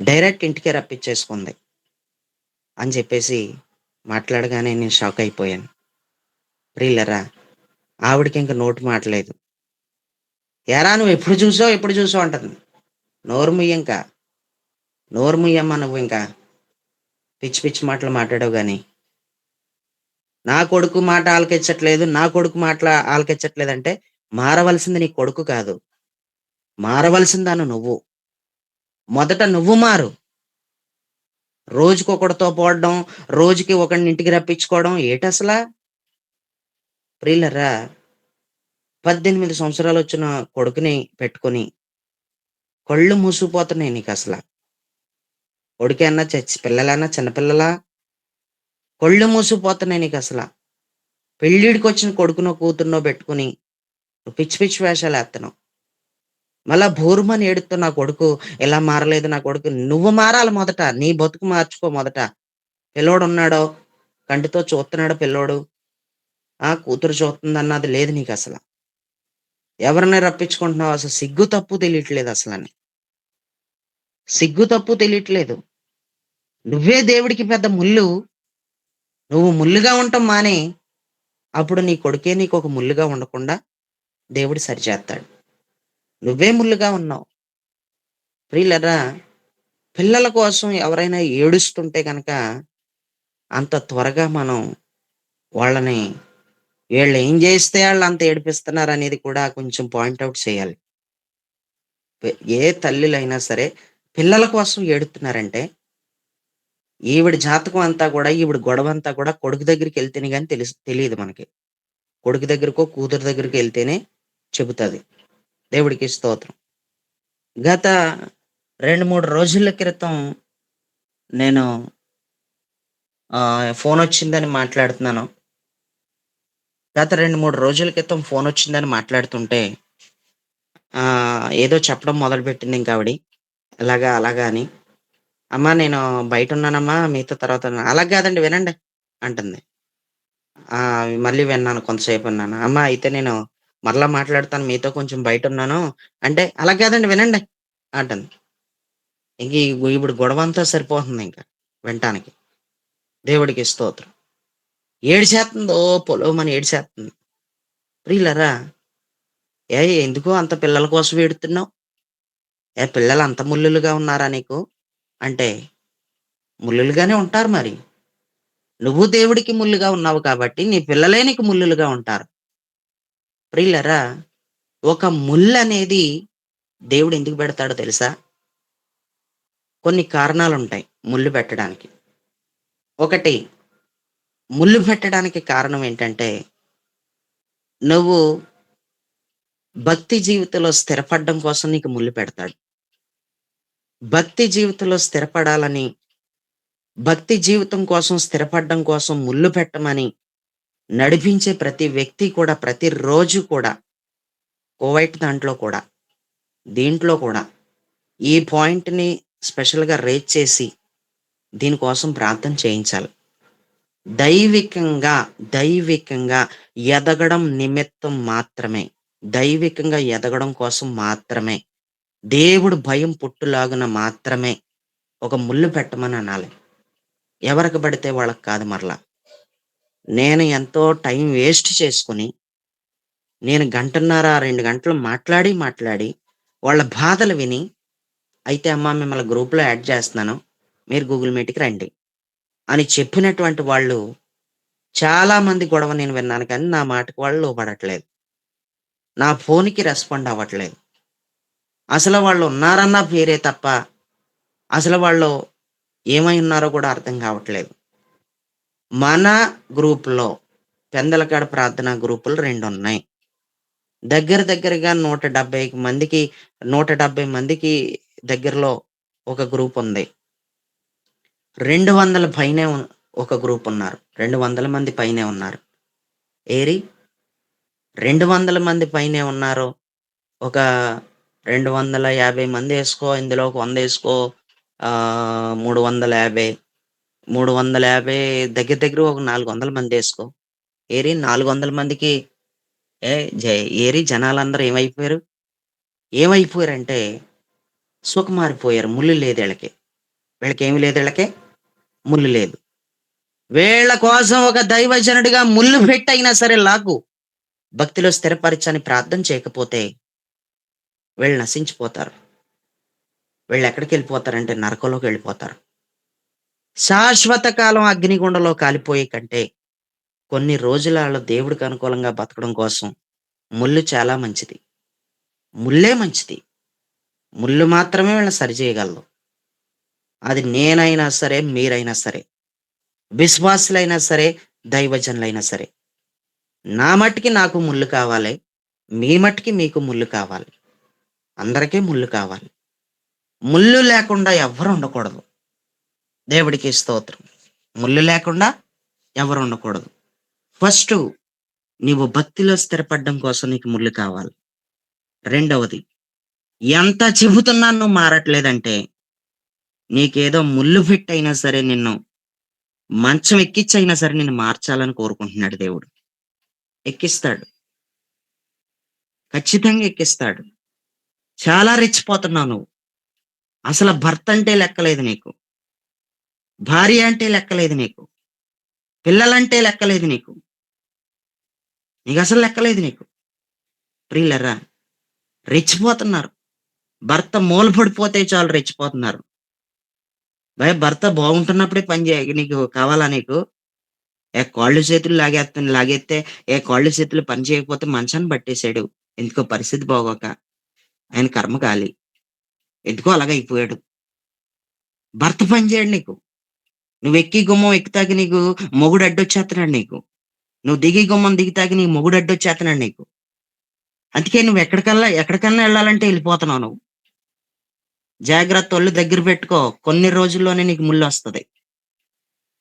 డైరెక్ట్ ఇంటికే రప్పించేసుకుంది అని చెప్పేసి మాట్లాడగానే నేను షాక్ అయిపోయాను. ప్రియులారా, ఆవిడకి ఇంక నోటి మాట లేదు. "ఏరా నువ్వెప్పుడు చూసావు, ఎప్పుడు చూసావు" అంటంది. "నోరు ముయ్యింక. నోరు ముయ్యమ్మా నువ్వింక. పిచ్చి పిచ్చి మాటలు మాట్లాడావు గాని. నా కొడుకు మాట ఆలకించట్లేదు, నా కొడుకు మాటలు ఆలకించట్లేదంటే మారవలసింది నీ కొడుకు కాదు. మారవలసిన దాన్ని నువ్వు. మొదట నువ్వు మారు. రోజుకొకడితో పోవడం, రోజుకి ఒకడిని ఇంటికి రప్పించుకోవడం ఏటసలా? ప్రియులారా, 18 సంవత్సరాలొచ్చిన కొడుకుని పెట్టుకొని కళ్ళు మూసుకుపోతున్నాయి నీకసల. కొడుకేమన్నా పిల్లలేమన్నా చిన్నపిల్లలా? కళ్ళు మూసుకుపోతున్నాయి నీకసల. పెళ్ళిడికొచ్చిన కొడుకునో, కూతుర్నో బెట్టుకొని నువ్వు పిచ్చి పిచ్చి వేషాలేత్తన్నావు. మళ్ళా భోరుమని ఏడుత్తవు నా కొడుకు ఇలా మారలేదు నా కొడుకు. నువ్వు మారాలి మొదట. నీ బతుకు మార్చుకో మొదట. పిల్లోడున్నాడో, కంటితో చూత్తన్నాడు పిల్లోడు. కూతురు చూత్తందన్నది లేదు నీకసల. ఎవరిని రప్పించుకుంటున్నావు అసలు సిగ్గు తప్పు తెలియట్లేదసలని. సిగ్గు తప్పు తెలియట్లేదు. నువ్వే దేవుడికి పెద్ద ముల్లు. నువ్వు ముల్లుగా ఉండటం మానేయి. అప్పుడు నీ కొడుకే నీకొక ముల్లుగా ఉండకుండా దేవుడు సరిచేత్తాడు. నువ్వే ముల్లుగా ఉన్నావు. ప్రియులారా, పిల్లల కోసం ఎవరైనా ఏడుస్తుంటే గనక అంత త్వరగా మనం వాళ్ళని ఈళ్ళేం జేస్తే ఆళ్ళంత ఏడిపిస్తున్నారనేది కూడా కొంచెం పాయింట్ ఔట్ చేయాలి. పె ఏ తల్లులైనా సరే పిల్లల కోసం ఏడుతున్నారంటే ఈవిడ జాతకం అంతా గూడా, ఈవిడ గొడవంతా కూడా కొడుకు దగ్గరికెళ్తేనే గాని తెలీదు మనకి. కొడుకు దగ్గరకో, కూతురు దగ్గరికో ఎళ్తేనే చెబుతది. దేవుడికి స్తోత్రం. గత 2, 3 రోజుల క్రితం నేను ఫోనొచ్చిందని మాట్లాడుతున్నాను. గత 2, 3 రోజుల క్రితం ఫోనొచ్చిందని మాట్లాడుతుంటే ఏదో చెప్పడం మొదలుపెట్టిందింకావిడి. ఇలాగా, అలాగా అని. "అమ్మా నేను బయటున్నానమ్మా మీతో తర్వాత" "అలాగ గాదండి వినండి" అంటుంది. మళ్ళీ విన్నాను కొంతసేపున్నాను. "అమ్మ అయితే నేను మరలా మాట్లాడతాను మీతో కొంచెం బయటున్నాను" అంటే, "అలా కాదండి వినండి" అంటుంది. ఇంక ఇప్పుడు గొడవంతా సరిపోతుందింక వినటానికి. దేవుడికి స్తోత్రం. ఏడిసేత్తంది పొలోమని ఏడిసేత్తంది. ప్రియులారా, ఎందుకు అంత పిల్లల కోసం ఏడుతున్నావు? పిల్లలు అంత ముల్లులుగా ఉన్నారా నీకు? అంటే, ముల్లులుగానే ఉంటారు మరి. నువ్వు దేవుడికి ముల్లుగా ఉన్నావు కాబట్టి నీ పిల్లలే నీకు ముల్లులుగా ఉంటారు. ప్రియులారా, ఒక ముల్లనేది దేవుడెందుకు బెడతాడో తెలుసా? కొన్ని కారణాలుంటాయి ముల్లు పెట్టడానికి. ఒకటి ముల్లు పెట్టడానికి కారణం ఏంటంటే, నువ్వు భక్తి జీవితంలో స్థిరపడడం కోసం నీకు ముల్లు పెడతాడు. భక్తి జీవితంలో స్థిరపడాలని, భక్తి జీవితం కోసం స్థిరపడడం కోసం ముల్లు పెట్టమని నడిపించే ప్రతి వ్యక్తి కూడా ప్రతిరోజు కూడా కువైట్ దాంట్లో కూడా, దీంట్లో కూడా ఈ పాయింట్‌ని స్పెషల్‌గా రేజ్ చేసి దీనికోసం ప్రార్థన చేయించాలి. దైవికంగా, దైవికంగా ఎదగడం నిమిత్తం మాత్రమే. దైవికంగా ఎదగడం కోసం మాత్రమే. దేవుడు భయం పుట్టులాగున మాత్రమే ఒక ముల్లు పెట్టమని అనాలి. ఎవరికి పడితే వాళ్ళకి కాదు మరల. నేను ఎంతో టైం వేస్ట్ చేసుకొని, నేను గంటన్నర, 2 గంటలు మాట్లాడి, మాట్లాడి వాళ్ళ బాధలు విని, అయితే అమ్మా మిమ్మల్ని గ్రూప్‌లో యాడ్ చేస్తున్నాను. మీరు గూగుల్ మీట్‌కి రండి అని చెప్పినటువంటి వాళ్ళు చాలా మంది గొడవ నేను విన్నాను కానీ, నా మాటకి వాళ్ళు లోబడట్లేదు. నా ఫోన్‌కి రెస్పాండ్ అవ్వట్లేదు. అసలు వాళ్ళు ఉన్నారన్న పేరే తప్ప, అసలు వాళ్ళు ఏమై ఉన్నారో కూడా అర్థం కావట్లేదు. మన గ్రూప్‌లో పెందలకాడ ప్రార్థనా గ్రూపులు 2 ఉన్నాయి. దగ్గర దగ్గరగా 170 మందికి 170 మందికి దగ్గరలో ఒక గ్రూప్ ఉంది. 200 పైనే ఒక గ్రూప్ ఉన్నారు. 200 మంది పైనే ఉన్నారు. ఏరి 200 మంది పైనే ఉన్నారు. ఒక 250 మందేసుకో, ఇందులో ఒక 100 ఏసుకో. 350, 350 దగ్గర దగ్గర ఒక 400 మందేసుకో. ఏరి 400 మందికి ఏ జై ఏరి జనాలందరూ ఏమైపోయారు? ఏమైపోయారంటే సుఖమారిపోయారు. ముల్లు లేదు ఈళ్ళకి. వీళ్ళకేమి లేదు ఈళ్ళకి? ముల్లు లేదు. వీళ్ళ కోసం ఒక దైవజనుడిగా ముల్లు పెట్టయినా సరే లాగు. భక్తిలో స్థిరపరచని ప్రార్థన చేయకపోతే వీళ్ళు నశించిపోతారు. వీళ్ళెక్కడికెళ్ళిపోతారంటే నరకంలోకెళ్ళిపోతారు. శాశ్వత కాలం అగ్నిగుండంలో కాలిపోయే కంటే, కొన్ని రోజుల ఆళ్ళు దేవుడికి అనుకూలంగా బతకడం కోసం ముల్లు చాలా మంచిది. ముల్లే మంచిది. ముల్లు మాత్రమే వీళ్ళని సరిజేయగలదు. అది నేనైనా సరే, మీరైనా సరే, విశ్వాసులైనా సరే, దైవజనులైనా సరే. నా మట్టికి నాకు ముల్లు కావాలి. మీ మట్టికి మీకు ముల్లు కావాలి. అందరికీ ముల్లు కావాలి. ముల్లు లేకుండా ఎవ్వరు ఉండకూడదు. దేవుడికి స్తోత్రం. ముల్లు లేకుండా ఎవరు ఉండకూడదు. ఫస్టు నీవు భక్తిలో స్థిరపడడం కోసం నీకు ముల్లు కావాలి. రెండవది, ఎంత చెబుతున్నా నువ్వు మారట్లేదంటే, నీకేదో ముల్లు ఫిట్ అయినా సరే నిన్ను మంచం ఎక్కిచ్చైనా సరే నిన్ను మార్చాలని కోరుకుంటున్నాడు దేవుడు. ఎక్కిస్తాడు. ఖచ్చితంగా ఎక్కిస్తాడు. చాలా రెచ్చిపోతున్నావు నువ్వు. అసలు భర్త అంటే లెక్కలేదు నీకు. భార్య అంటే లెక్కలేదు నీకు. పిల్లలంటే లెక్కలేదు నీకు. నీకసలు లెక్కలేదు నీకు. ప్రియులరా, రెచ్చిపోతున్నారు. భర్త మూల పడిపోతే చాలు రెచ్చిపోతున్నారు. భర్త బాగుంటున్నప్పుడే పని చేయ నీకు కావాలా నీకు? కాళ్ళు చేతులు లాగేస్తే కాళ్ళు చేతులు పని చేయకపోతే మంచాన్ని పట్టేసాడు. ఎందుకో పరిస్థితి బాగోక. ఆయన కర్మ కాలి. ఎందుకో అలాగయిపోయాడు. భర్త పని చేయడు నీకు. నువ్వెక్కి గుమ్మం ఎక్కుతాక నీకు మొగుడు అడ్డొచ్చేత్తన్నాడు నీకు. నువ్వు దిగి గుమ్మం దిగుతాక నీకు మొగుడు అడ్డొచ్చేత్తన్నాడు నీకు. అందుకే నువ్వు ఎక్కడికన్నా ఎళ్ళాలంటే ఎళ్ళిపోతున్నావు నువ్వు. జాగ్రత్త, ఒళ్ళు దగ్గర పెట్టుకో. కొన్ని రోజుల్లోనే నీకు ముల్లొస్తది.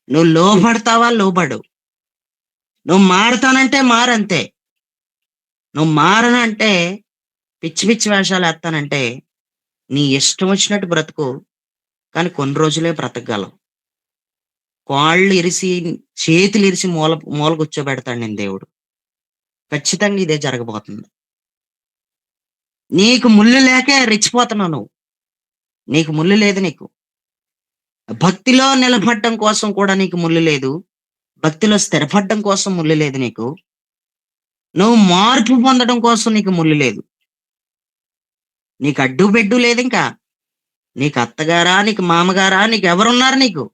నువ్వు లోబడతావా? లోబడు. నువ్వు మారతానంటే మారంతే. నువ్వు మారనంటే పిచ్చి పిచ్చి వేషాలేత్తానంటే నీ ఇష్టం వచ్చినట్టు బ్రతుకు. కానీ కొన్ని రోజులే బ్రతకగలవు. కాళ్ళు ఇరిసి, చేతులు ఇరిసి మూల కూర్చోబెడతాడు నేను దేవుడు. ఖచ్చితంగా ఇదే జరగబోతుంది. నీకు ముల్లు లేకే రెచ్చిపోతున్నావు నువ్వు. నీకు ముల్లు లేదు నీకు. భక్తిలో నిలబడడం కోసం కూడా నీకు ముల్లు లేదు. భక్తిలో స్థిరపడడం కోసం ముల్లు లేదు నీకు. నువ్వు మార్పు పొందడం కోసం నీకు ముల్లు లేదు. నీకు అడ్డు బెడ్డు లేదింకా. నీకు అత్తగారా? నీకు మామగారా? నీకెవరున్నారు నీకు?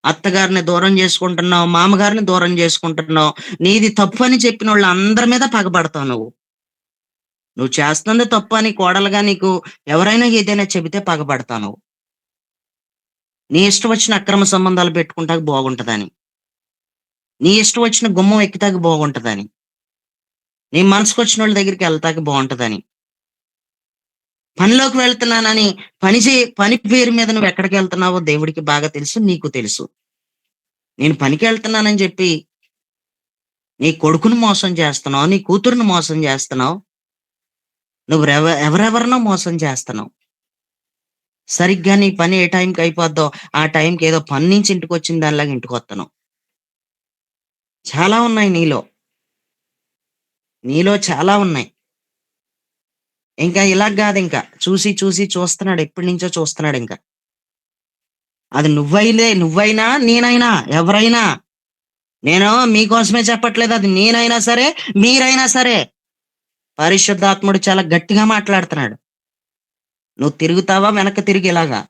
అత్తగారిని దూరం చేసుకుంటున్నావు. మామగారిని దూరం చేసుకుంటున్నావు. నీది తప్పు అని చెప్పినోళ్ళ అందరి మీద పగబడతావు నువ్వు. నువ్వు చేస్తుంది తప్పు అని కోడలుగా నీకు ఎవరైనా ఏదైనా చెబితే పగబడతావు నువ్వు. నీ ఇష్టం వచ్చిన అక్రమ సంబంధాలు పెట్టుకుంటాక బాగుంటదని. నీ ఇష్టం వచ్చిన గుమ్మం ఎక్కితాక బాగుంటదని. నీ మనసుకొచ్చినోళ్ళ దగ్గరికి వెళ్తాక బాగుంటదని. పనిలోకి వెళ్తున్నానని పని పేరు మీద నువ్వు ఎక్కడికి వెళ్తున్నావో దేవుడికి బాగా తెలుసు, నీకు తెలుసు. నేను పనికి వెళ్తున్నానని చెప్పి నీ కొడుకును మోసం చేస్తున్నావు, నీ కూతురుని మోసం చేస్తున్నావు. నువ్వు ఎవరెవరినో మోసం చేస్తున్నావు. సరిగ్గా నీ పని ఏ టైంకి అయిపోద్దో ఆ టైంకి ఏదో పని నుంచి ఇంటికి వచ్చిన దానిలాగా ఇంటికి వస్తున్నావు. చాలా ఉన్నాయి నీలో చాలా ఉన్నాయి. ఇంకా ఇలాగ కాదు, ఇంకా చూస్తున్నాడు. ఎప్పటి నుంచో చూస్తున్నాడు. ఇంకా అది నువ్వైనా నేనైనా ఎవరైనా. నేను మీకోసమే చెప్పట్లేదు. అది నేనైనా సరే, మీరైనా సరే. పరిశుద్ధాత్ముడు చాలా గట్టిగా మాట్లాడుతున్నాడు. నువ్వు తిరుగుతావా వెనక్కి తిరిగి ఇలాగా?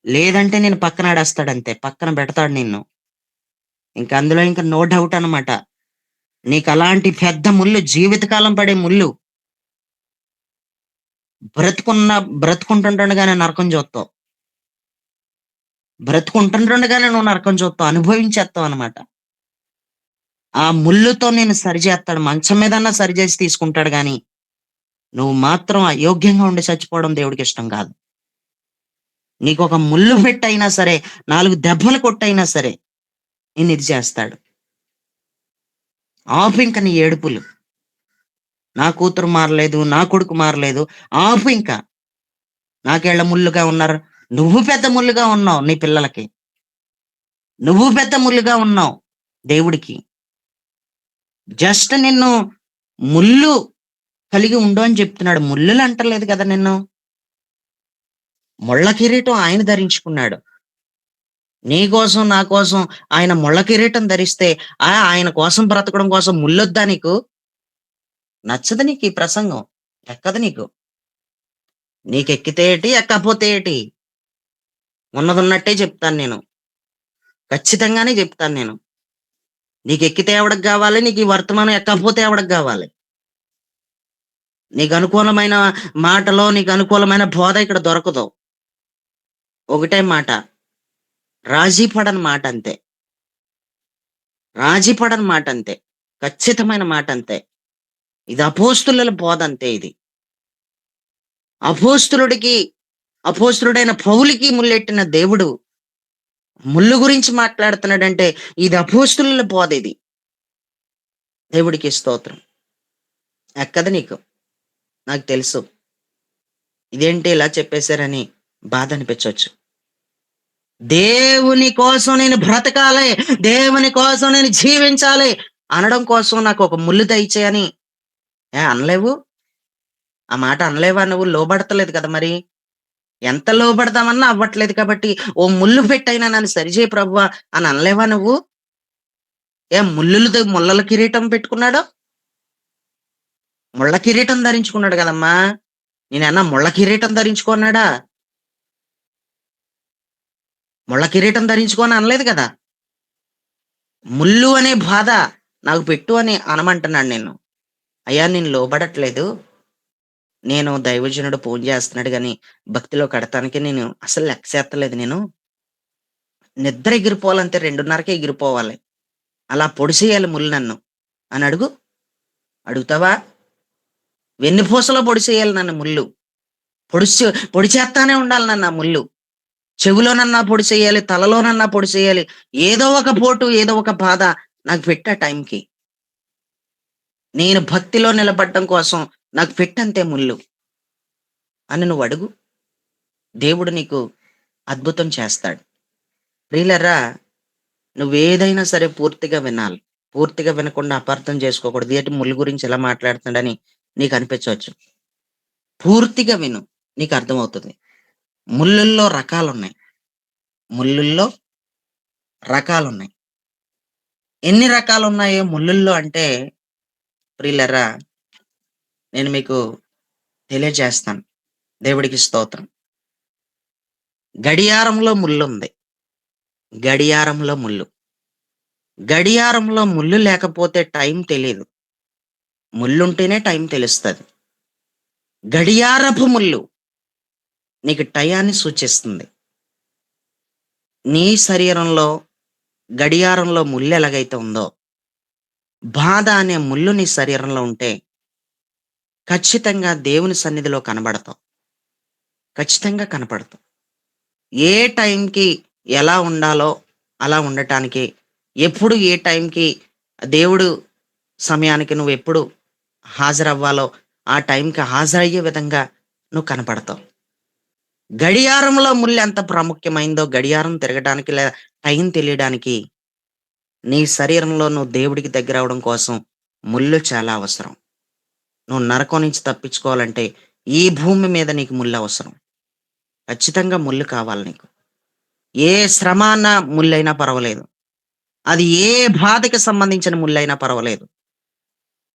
లేదంటే నేను పక్కన ఆడేస్తాడంతే. పక్కన పెడతాడు నిన్ను. ఇంకా అందులో ఇంకా నో డౌట్ అనమాట. నీకు అలాంటి పెద్ద ముల్లు, జీవితకాలం పడే ముల్లు. బ్రతుకుంటుండగానే నరకం చూస్తావు. బ్రతుకుంటుండగానే నువ్వు నరకం చూస్తావు, అనుభవించేస్తావు అనమాట. ఆ ముల్లుతో నేను సరిచేస్తాడు. మంచం మీదన్నా సరిచేసి తీసుకుంటాడు గాని నువ్వు మాత్రం అయోగ్యంగా ఉండి చచ్చిపోవడం దేవుడికి ఇష్టం కాదు. నీకు ఒక ముల్లు పెట్టైనా సరే, 4 దెబ్బలు కొట్టైనా సరే నిన్ను ఇది చేస్తాడు. ఆపు ఇంక నీ ఏడుపులు. నా కూతురు మారలేదు, నా కొడుకు మారలేదు. ఆపు ఇంకా. నాకేళ్ల ముల్లుగా ఉన్నారు. నువ్వు పెద్ద ముల్లుగా ఉన్నావు నీ పిల్లలకి. నువ్వు పెద్ద ముల్లుగా ఉన్నావు దేవుడికి. జస్ట్ నిన్ను ముల్లు కలిగి ఉండు అని చెప్తున్నాడు. ముల్లులు అంటలేదు కదా నిన్ను. ముళ్ళ కిరీటం ఆయన ధరించుకున్నాడు. నీ కోసం, నా కోసం ఆయన ముళ్ళ కిరీటం ధరిస్తే, ఆయన కోసం బ్రతకడం కోసం ముల్లొద్దా నీకు? నచ్చదు నీకు ఈ ప్రసంగం. ఎక్కదు నీకు. నీకెక్కితే ఏటి, ఎక్కకపోతే ఏటి? ఉన్నదున్నట్టే చెప్తాను నేను. ఖచ్చితంగానే చెప్తాను నేను. నీకెక్కితే ఎవడికి గావాలి? నీకు ఈ వర్తమానం ఎక్కకపోతే ఎవడికి గావాలి? నీకు అనుకూలమైన మాటలో, నీకు అనుకూలమైన బోధ ఇక్కడ దొరకదు. ఒకటే మాట. రాజీ పడని మాటంతే. రాజీ పడని మాటంతే. ఖచ్చితమైన మాటంతే. ఇది అపోస్తులుల బోధంతే ఇది. అపోస్తులుడికి అపోస్తులుడైన పౌలుకి ముల్లెట్టిన దేవుడు ముల్లు గురించి మాట్లాడుతున్నాడంటే ఇది అపోస్తులుల బోధ ఇది. దేవుడికి స్తోత్రం. ఎక్కదు నీకు. నాకు తెలుసు. ఇదేంటి ఇలా చెప్పేశారని బాధ అనిపించొచ్చు. దేవుని కోసం నేను బ్రతకాలి, దేవుని కోసం నేను జీవించాలి అనడం కోసం నాకు ఒక ముల్లు దయచేయని అనలేవు? ఆ మాట అనలేవా నువ్వు? లోబడతలేదు కదా మరి. ఎంత లోబడదామన్నా అవ్వట్లేదు కాబట్టి, ఓ ముల్లు పెట్టైనా నన్ను సరిచేయి ప్రభువా అని అనలేవా నువ్వు? ముళ్ళల కిరీటం పెట్టుకున్నాడు? ముళ్ళ కిరీటం ధరించుకున్నాడు కదమ్మా. నేనన్నా ముళ్ళ కిరీటం ధరించుకున్నాడా? ముళ్ళ కిరీటం ధరించుకో అని అనలేదు కదా. ముల్లు అనే బాధ నాకు పెట్టు అని అనమంటున్నాడు నేను. అయ్యా నేను లోబడట్లేదు. నేను దైవజనుడు పూజ చేస్తున్నాడు గాని, భక్తిలో కడతానికి నేను అసలు లెక్క చేత్తలేదు నేను. నిద్ర ఎగిరిపోవాలంటే 2:30కే ఎగిరిపోవాలి. అలా పొడిసేయాలి ముల్లు నన్ను అని అడుగు. అడుగుతావా? వెన్నుపూసలో పొడిసేయాలి నన్ను ముల్లు. పొడిచేత్తానే ఉండాలి నన్ను ఆ ముల్లు. చెవిలోనన్నా పొడిసేయాలి, తలలోనన్నా పొడిసేయాలి. ఏదో ఒక పోటు, ఏదో ఒక బాధ నాకు పెట్టా టైంకి. నేను భక్తిలో నిలబడడం కోసం నాకు పెట్టంతే ముల్లు అని నువ్వు అడుగు. దేవుడు నీకు అద్భుతం చేస్తాడు. ప్రియులరా, నువ్వేదైనా సరే పూర్తిగా వినాలి. పూర్తిగా వినకుండా అపార్థం చేసుకోకూడదు. ఏంటి ముళ్ళు గురించి ఎలా మాట్లాడుతున్నాడని నీకు అనిపించవచ్చు. పూర్తిగా విను, నీకు అర్థమవుతుంది. ముళ్ళుల్లో రకాలున్నాయి. ముళ్ళుల్లో రకాలున్నాయి. ఎన్ని రకాలున్నాయో ముళ్ళుల్లో అంటే ప్రియులరా నేను మీకు తెలియజేస్తాను. దేవుడికి స్తోత్రం. గడియారంలో ముల్లుంది. గడియారంలో ముల్లు. గడియారంలో ముల్లు లేకపోతే టైం తెలీదు. ముల్లుంటేనే టైం తెలుస్తది. గడియారపు ముల్లు నీకు టయాన్ని సూచిస్తుంది. నీ శరీరంలో గడియారంలో ముల్లు ఎలాగైతే ఉందో, బాధ అనే ముల్లు నీ శరీరంలో ఉంటే ఖచ్చితంగా దేవుని సన్నిధిలో కనబడతావు. ఖచ్చితంగా కనపడతావు. ఏ టైంకి ఎలా ఉండాలో అలా ఉండటానికి, ఎప్పుడు ఏ టైంకి దేవుడు సమయానికి నువ్వు ఎప్పుడు హాజరవ్వాలో ఆ టైంకి హాజరయ్యే విధంగా నువ్వు కనపడతావు. గడియారంలో ముళ్ళు ఎంత ప్రాముఖ్యమైందో, గడియారం తిరగడానికి లేదా టైం తెలియడానికి నీ శరీరంలో నువ్వు దేవుడికి దగ్గర అవడం కోసం ముళ్ళు చాలా అవసరం. నువ్వు నరకం నుంచి తప్పించుకోవాలంటే ఈ భూమి మీద నీకు ముళ్ళు అవసరం. ఖచ్చితంగా ముళ్ళు కావాలి నీకు. ఏ శ్రమ అన్న ముళ్ళైనా పర్వాలేదు. అది ఏ బాధకి సంబంధించిన ముళ్ళైనా పర్వాలేదు.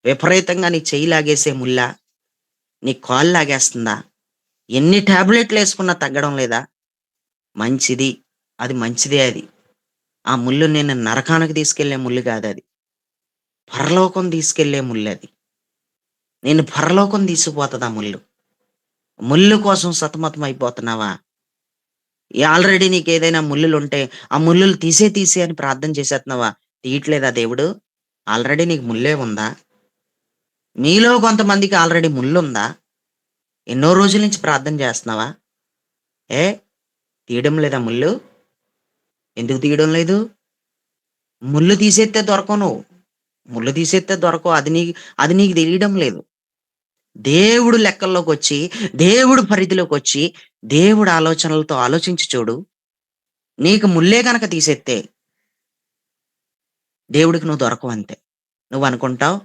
విపరీతంగా నీ చెయ్యి లాగేసే ముళ్ళా? నీ కాలు లాగేస్తుందా? ఎన్ని టాబ్లెట్లు వేసుకున్నా తగ్గడం లేదా? మంచిది. అది మంచిదే అది. ఆ ముళ్ళు నేను నరకానికి తీసుకెళ్లే ముళ్ళు కాదది. పరలోకం తీసుకెళ్లే ముళ్ళది. నేను పరలోకం తీసుకుపోతది ఆ ముళ్ళు. ముళ్ళు కోసం సతమతం అయిపోతున్నావా? ఆల్రెడీ నీకేదైనా ముల్లులుంటే, ఆ ముల్లులు తీసే అని ప్రార్థన చేసేస్తున్నావా? తీయట్లేదా దేవుడు? ఆల్రెడీ నీకు ముల్లే ఉందా? మీలో కొంతమందికి ఆల్రెడీ ముల్లుందా? ఎన్నో రోజుల నుంచి ప్రార్థన చేస్తున్నావా? ఏ తీయడం లేదా ముల్లు? ఎందుకు తీయడం లేదు? ముల్లు తీసేత్తే దొరకవు నువ్వు. ముల్లు తీసేత్తే దొరకవు. అది నీకు తెలియడం లేదు. దేవుడు లెక్కల్లోకొచ్చి, దేవుడు పరిధిలోకొచ్చి, దేవుడు ఆలోచనలతో ఆలోచించి చూడు. నీకు ముల్లే గనక తీసేత్తే దేవుడికి నువ్వు దొరకవు అంతే. నువ్వనుకుంటావు,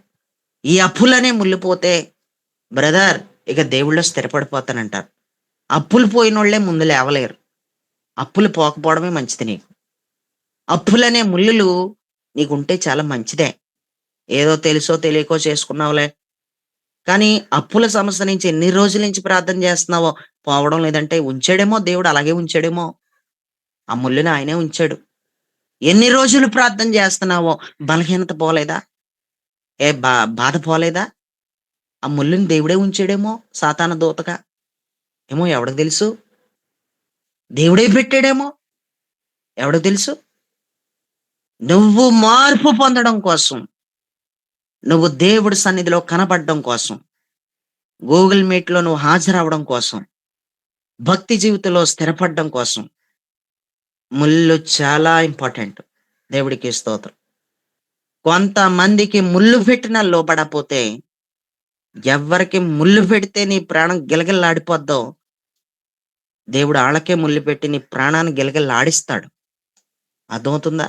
ఈ అప్పులనే ముల్లు పోతే బ్రదర్ ఇక దేవుళ్ళో స్థిరపడిపోతానంటారు. అప్పులు పోయినోళ్ళే ముందు లేవలేరు. అప్పులు పోకపోవడమే మంచిది నీకు. అప్పులనే ముల్లులు నీకుంటే చాలా మంచిదే. ఏదో తెలుసో తెలియకో చేసుకున్నావులే. కానీ అప్పుల సమస్య నుంచి ఎన్ని రోజుల నుంచి ప్రార్థన చేస్తున్నావో పోవడం లేదంటే ఉంచాడేమో దేవుడు అలాగే ఉంచాడేమో. ఆ ముల్లుని ఆయనే ఉంచాడు. ఎన్ని రోజులు ప్రార్థన చేస్తున్నావో బలహీనత పోలేదా? ఏ బాధ పోలేదా? ఆ ముల్లుని దేవుడే ఉంచాడేమో సాతాను దూతగా. ఏమో ఎవడికి తెలుసు? దేవుడే పెట్టాడేమో ఎవడికి తెలుసు? నువ్వు మార్పు పొందడం కోసం, నువ్వు దేవుడి సన్నిధిలో కనపడడం కోసం, గూగుల్ మీట్‌లో నువ్వు హాజరవ్వడం కోసం, భక్తి జీవితంలో స్థిరపడడం కోసం ముల్లు చాలా ఇంపార్టెంట్. దేవుడికి స్తోత్రం. కొంతమందికి ముల్లు పెట్టినా లోబడపోతే, ఎవ్వరికి ముల్లు పెడితే నీ ప్రాణం గిలగిల్లాడిపోద్దో, దేవుడు ఆళ్ళకే ముల్లు పెట్టి నీ ప్రాణాన్ని గిలగిల్లాడిస్తాడు. అర్థమవుతుందా?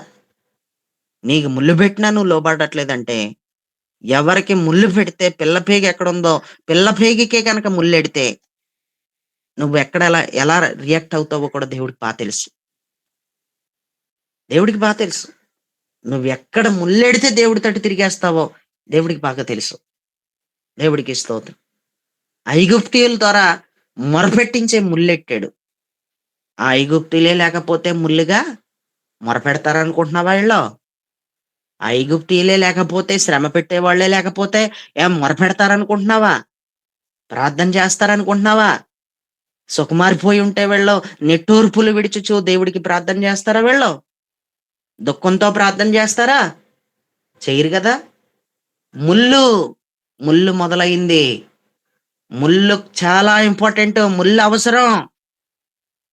నీకు ముల్లు పెట్టినా నువ్వు లోబడట్లేదంటే, ఎవరికి ముల్లు పెడితే పిల్ల పేగు ఎక్కడుందో, పిల్ల పేగుకే గనక ముల్లెడితే, నువ్వెక్కడ ఎలా రియాక్ట్ అవుతావో కూడా దేవుడికి తెలుసు. దేవుడికి తెలుసు. నువ్వెక్కడ ముల్లెడితే దేవుడి తట్టు తిరిగేస్తావో దేవుడికి బాగా తెలుసు. దేవుడికి స్తోత్రం. ఐగుప్తీయుల ద్వారా మొరపెట్టించే ముల్లెట్టాడు. ఆ ఐగుప్తీయులే లేకపోతే ముల్లుగా మొరపెడతారనుకుంటున్నావా ఈళ్ళు? ఐగుప్తీయులే లేకపోతే, శ్రమ పెట్టేవాళ్ళే లేకపోతే మొరపెడతారనుకుంటున్నావా? ప్రార్థన చేస్తారనుకుంటున్నావా? సుకుమారిపోయి ఉంటే వీళ్ళు నిట్టూర్పులు విడుచుచు దేవుడికి ప్రార్థన చేస్తారా వీళ్ళు? దుఃఖంతో ప్రార్థన చేస్తారా? చెయ్యరు గదా! ముల్లు, ముల్లు మొదలయింది. ముల్లు చాలా ఇంపార్టెంట్. ముల్లు అవసరం.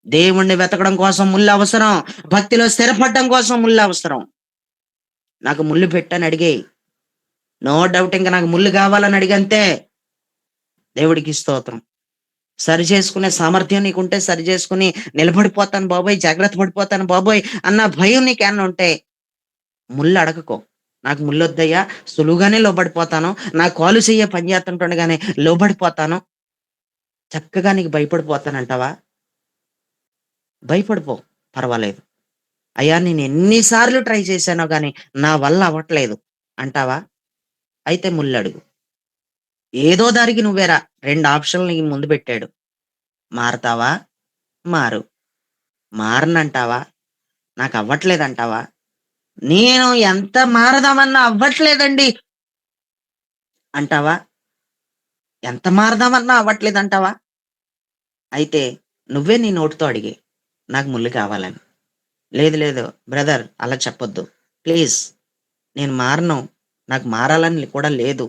దేవుణ్ణి వెతకడం కోసం ముల్లు అవసరం. భక్తిలో స్థిరపడడం కోసం ముల్లు అవసరం. నాకు ముల్లు పెట్టని అడిగేయి. నో డౌట్ ఇంక నాకు ముల్లు కావాలని అడిగంతే. దేవుడికి స్తోత్రం. సరి చేసుకునే సామర్థ్యం నీకుంటే సరి చేసుకొని నిలబడిపోతాను బాబోయ్! జాగ్రత్త పడిపోతాను బాబోయ్! అన్న భయం నీకేమన్నా ఉంటే ముల్లు అడగకు. నాకు ముల్లొద్దయ్యా, సులువుగానే లోబడిపోతాను. నా కాలు చెయ్యే పని చేస్తుంటుండగానే లోబడిపోతాను. చక్కగా నీకు భయపడిపోతానంటావా? భయపడిపో. పర్వాలేదు. అయ్యా నేను ఎన్ని సార్లు ట్రై చేశానో గాని నా వల్ల అవ్వట్లేదు అంటావా? అయితే ముల్లడుగు. ఏదో దారికి నువ్వేరా 2 ఆప్షన్‌లు నీ ముందు పెట్టాడు. మారతావా? మారు. మారనంటావా? నాకవ్వట్లేదంటావా? నేను ఎంత మారదామన్నా అవ్వట్లేదండి అంటావా? ఎంత మారదామన్నా అవ్వట్లేదంటావా? అయితే నువ్వే నీ నోటితో అడిగెయి. నాకు ముల్లు కావాలని. లేదు లేదు బ్రదర్ అలా చెప్పొద్దు. ప్లీజ్ నేను మారను. నాకు మారాలని కూడా లేదు.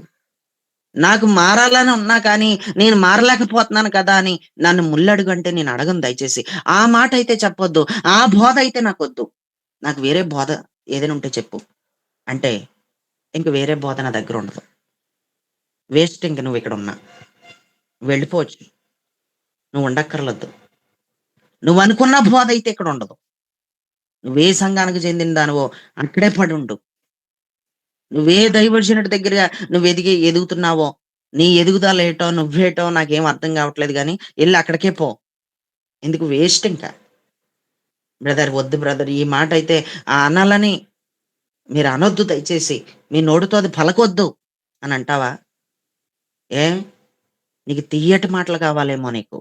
నాకు మారాలని ఉన్నా కానీ నేను మారలేకపోతున్నాను కదా అని నన్ను ముల్లడుగు అంటే నేను అడగను దయచేసి. ఆ మాటయితే చెప్పొద్దు. ఆ బోధ అయితే నాకొద్దు. నాకు వేరే బోధ ఏదైనా ఉంటే చెప్పు. అంటే ఇంక వేరే బోధ నా దగ్గరుండదు. వేస్ట్ ఇంక నువ్విక్కడున్నా. వెళ్ళిపోవచ్చు. నువ్వుండక్కర్లేదు. నువ్వనుకున్న బోధయితే ఇక్కడుండదు. నువ్వే సంఘానికి చెందిన దానివో అక్కడే పడుండు. నువ్వే దైవజనుడి దగ్గర ఎదుగుతున్నావో, నీ ఎదుగుదలేటో, నువ్వేటో నాకేం అర్థం కావట్లేదు గానీ, ఎళ్లి అక్కడికే పో. ఎందుకు వేస్ట్ ఇంకా. బ్రదర్ వద్దు బ్రదర్ ఈ మాటయితే అనాలని మీరనొద్దు దయచేసి. మీ నోటితో అది పలకొద్దు అనంటావా? ఏ? నీకు తియ్యటి మాటలు కావాలేమో నీకు.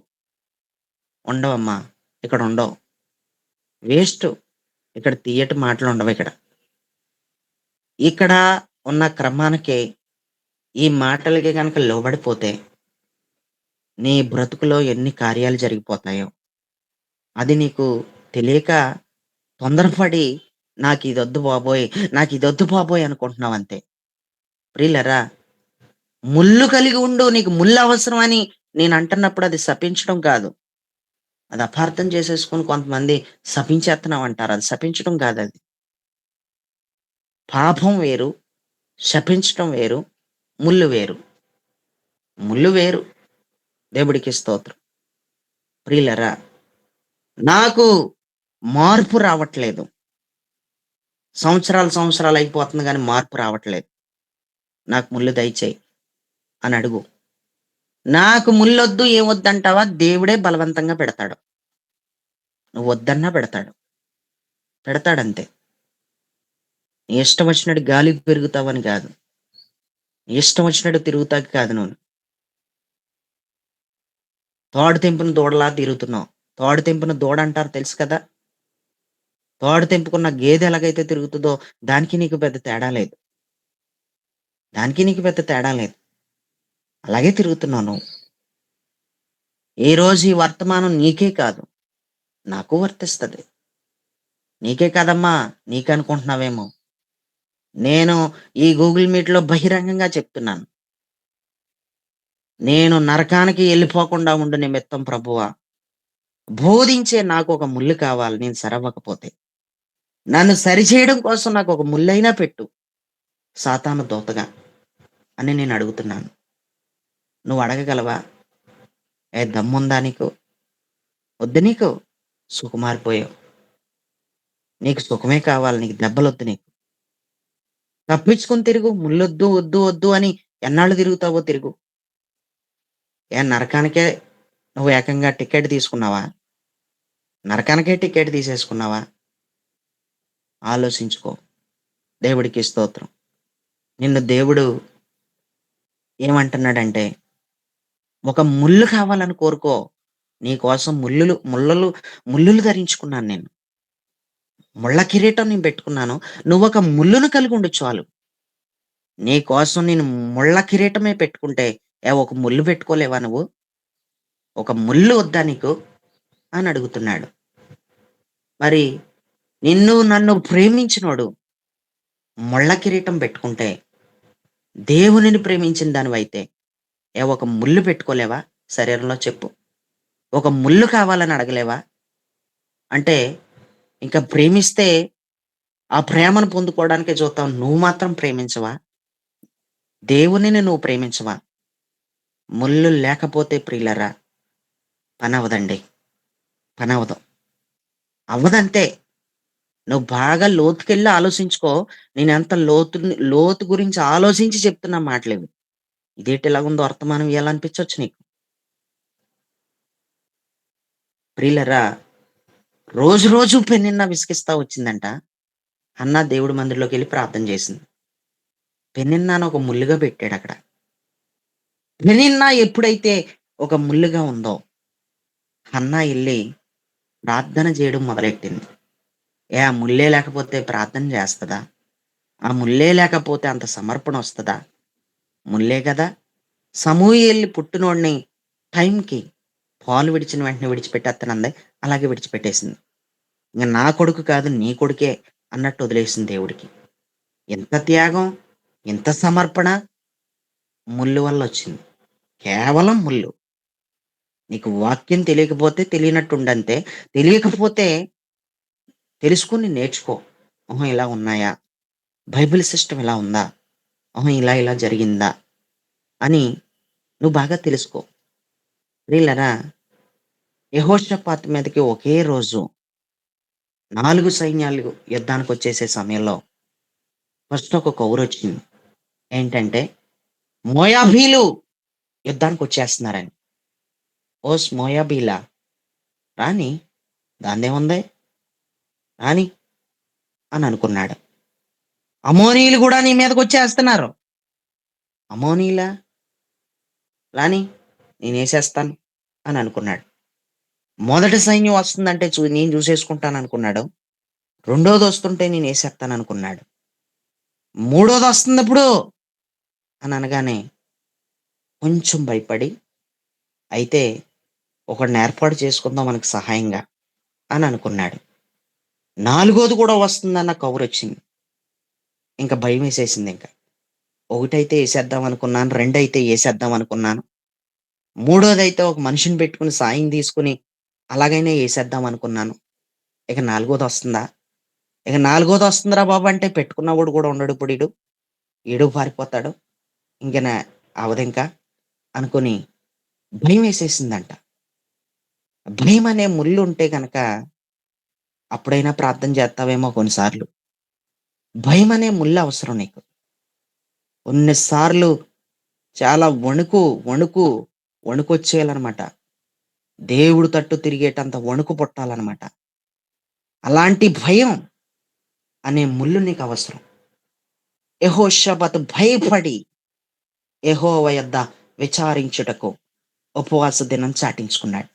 ఉండవమ్మా. ఇక్కడుండవు. వేస్టు. ఇక్కడ తియ్యటి మాటలుండవిక్కడ. ఇక్కడ ఉన్న క్రమానికే ఈ మాటలకి గనక లోబడిపోతే, నీ బ్రతుకులో ఎన్ని కార్యాలు జరిగిపోతాయో. అది నీకు తెలియక తొందరపడి నాకిదొద్దు బాబోయ్! నాకిదొద్దు బాబోయ్! అనుకుంటున్నావంతే. ప్రియులారా ముల్లు కలిగి ఉండు. నీకు ముల్లు అవసరమని నేనంటున్నప్పుడు అది శపించడం కాదు. అది అపార్థం చేసేసుకొని కొంతమంది శపించేత్తన్నావంటారు. అది శపించడం కాదది. పాపం వేరు, శపించటం వేరు, ముల్లు వేరు. ముల్లు వేరు. దేవుడికి స్తోత్రం. ప్రియులారా నాకు మార్పు రావట్లేదు. సంవత్సరాలు అయిపోతుంది గానీ మార్పు రావట్లేదు. నాకు ముల్లు దయచేయి అని అడుగు. నాకు ముల్లొద్దు ఏమొద్దంటావా? దేవుడే బలవంతంగా పెడతాడు. నువ్వు వద్దన్నా పెడతాడు. పెడతాడంతే. నీ ఇష్టం వచ్చినట్టు గాలికి పెరుగుతావని కాదు. నీ ఇష్టం వచ్చినట్టు తిరుగుతాకి కాదు నువ్వు. తోడు తెంపిన దూడలా తిరుగుతున్నావు. తోడు తెంపిన దూడ అంటారు తెలుసు కదా! తోడు తెంపుకున్న గేదె ఎలాగైతే తిరుగుతదో దానికి నీకు పెద్ద తేడా లేదు. దానికి నీకు పెద్ద తేడా లేదు. అలాగే తిరుగుతున్నావు నువ్వు. ఈరోజు ఈ వర్తమానం నీకే కాదు, నాకు వర్తిస్తది. నీకే కాదమ్మా! నీకనుకుంటున్నావేమో! నేను ఈ గూగుల్ మీట్‌లో బహిరంగంగా చెప్తున్నాను. నేను నరకానికి ఎళ్ళిపోకుండా ఉండు నిమిత్తం ప్రభువా, బోధించే నాకొక ముల్లు కావాలి నేను సరవ్వకపోతే. నన్ను సరిచేయడం కోసం నాకొక ముల్లైనా పెట్టు సాతాను దూతగా అని నేను అడుగుతున్నాను. నువ్వు అడగగలవా? ఏ దమ్ముందా నీకు? వద్దు నీకు. సుకుమారిపోయావు. నీకు సుఖమే కావాలి. నీకు దెబ్బలొద్దు నీకు. తప్పించుకొని తిరుగు. ముల్లొద్దు, వద్దు, వద్దు అని ఎన్నాళ్ళు తిరుగుతావో తిరుగు. నరకానికే నువ్వు ఏకంగా టికెట్ తీసుకున్నావా? నరకానికే టికెట్ తీసేసుకున్నావా? ఆలోచించుకో. దేవుడికి స్తోత్రం. నిన్ను దేవుడు ఏమంటున్నాడంటే, ఒక ముల్లు కావాలని కోరుకో. నీ కోసం ముల్లులు ధరించుకున్నాను నేను. ముళ్ళ కిరీటం నేను పెట్టుకున్నాను. నువ్వొక ముల్లును కలిగుండు చాలు. నీ కోసం నేను ముళ్ళ కిరీటమే పెట్టుకుంటే, ఒక ముల్లు పెట్టుకోలేవా నువ్వు? ఒక ముల్లు వద్దా నీకు? అని అడుగుతున్నాడు. మరి నిన్ను నన్ను ప్రేమించినోడు ముళ్ళ కిరీటం పెట్టుకుంటే, దేవునిని ప్రేమించిన దానివైతే, ఒక ముల్లు పెట్టుకోలేవా శరీరంలో చెప్పు? ఒక ముల్లు కావాలని అడగలేవా? అంటే ఇంక ప్రేమిస్తే ఆ ప్రేమను పొందుకోవడానికే చూస్తావు. నువ్వు మాత్రం ప్రేమించవా? దేవునిని నువ్వు ప్రేమించవా? ముల్లు లేకపోతే ప్రియులారా పనవ్వదండి. పనవ్వదు. అవ్వదంతే. నువ్వు బాగా లోతుకెళ్ళి ఆలోచించుకో. నేనెంత లోతు గురించి ఆలోచించి చెప్తున్న మాటలివి. ఇదేటి ఇలాగుందో వర్తమానం ఇయ్యాల అనిపించొచ్చు నీకు. ప్రియులారా రోజు రోజు పెనిన్న విసిగిస్తా వచ్చిందంట. హన్నా దేవుడి మందిరంలోకెళ్ళి ప్రార్థన చేసింది. పెనిన్నాను ఒక ముల్లుగా పెట్టాడక్కడ. పెనిన్నా ఎప్పుడైతే ఒక ముల్లుగా ఉందో, హన్నా ఎళ్లి ప్రార్థన చేయడం మొదలెట్టింది. ఆ ముల్లే లేకపోతే ప్రార్థన చేస్తదా? ఆ ముల్లే లేకపోతే అంత సమర్పణొస్తదా? ముల్లే గదా! సమూయేలు పుట్టినోడిని టైంకి పాలు విడిచిన వెంటనే విడిచిపెట్టేత్తనంది. అలాగే విడిచిపెట్టేసింది. ఇంక నా కొడుకు కాదు నీ కొడుకే అన్నట్టు వదిలేసింది దేవుడికి. ఎంత త్యాగం, ఎంత సమర్పణ ముల్లు వల్లొచ్చింది. కేవలం ముల్లు. నీకు వాక్యం తెలియకపోతే తెలియనట్టుండంతే. తెలియకపోతే తెలుసుకొని నేర్చుకో. ఓహో! ఇలా ఉన్నాయా? బైబిల్ సిస్టమ్ ఇలా ఉందా? ఓహో! ఇలా ఇలా జరిగిందా? అని నువ్వు బాగా తెలుసుకో. ప్రియులారా యెహోషాపాతు మీదకి ఒకే రోజు 4 సైన్యాలు యుద్ధానికొచ్చేసే సమయంలో ఫస్ట్ ఒక కబురొచ్చింది. ఏంటంటే, మోయాబీలు యుద్ధానికొచ్చేస్తున్నారని. ఓస్ మోయాబీలా రాని దాందేముంది రాని అని అనుకున్నాడు. అమ్మోనీయులు గూడా నీ మీదకొచ్చేస్తున్నారు. అమ్మోనీయులా? రాని నేనేసేస్తాను అని అనుకున్నాడు. మొదటి సైన్యం వస్తుందంటే నేను చూసేసుకుంటాననుకున్నాడు. రెండోదొస్తుంటే నేనేసేత్తాననుకున్నాడు. మూడోదొస్తుందిప్పుడు అని అనగానే కొంచెం భయపడి, అయితే ఒకడిని ఏర్పాటు చేసుకుందాం మనకు సహాయంగా అని అనుకున్నాడు. నాలుగోది కూడా వస్తుందన్న కబురొచ్చింది. ఇంక భయమేసేసిందింక. ఒకటైతే ఏసేద్దాం అనుకున్నాను. రెండైతే ఏసేద్దాం అనుకున్నాను. మూడోదైతే ఒక మనిషిని పెట్టుకొని సాయం తీసుకొని అలాగైనా ఏసేద్దాం అనుకున్నాను. ఇక నాలుగోదొస్తుందా? ఇక నాలుగోదొస్తుందిరా బాబు అంటే పెట్టుకున్నవాడు కూడా ఉండడిప్పుడీడు. ఈడు పారిపోతాడు. ఇంక అవ్వదింక అనుకోని భయమేసేసిందంట. భయమనే ముల్లుంటే గనక అప్పుడైనా ప్రార్థన చేత్తావేమో కొన్నిసార్లు. భయమనే ముల్లు అవసరం నీకు. కొన్ని సార్లు చాలా వణుకొచ్చేయాలనమాట. దేవుడు తట్టు తిరిగేటంత వణుకు పుట్టాలనమాట. అలాంటి భయం అనే ముల్లు నీకవసరం. యెహోషాపాతు భయపడి యెహోవా యొద్ద విచారించుటకు ఉపవాస దినం చాటించుకున్నాడు.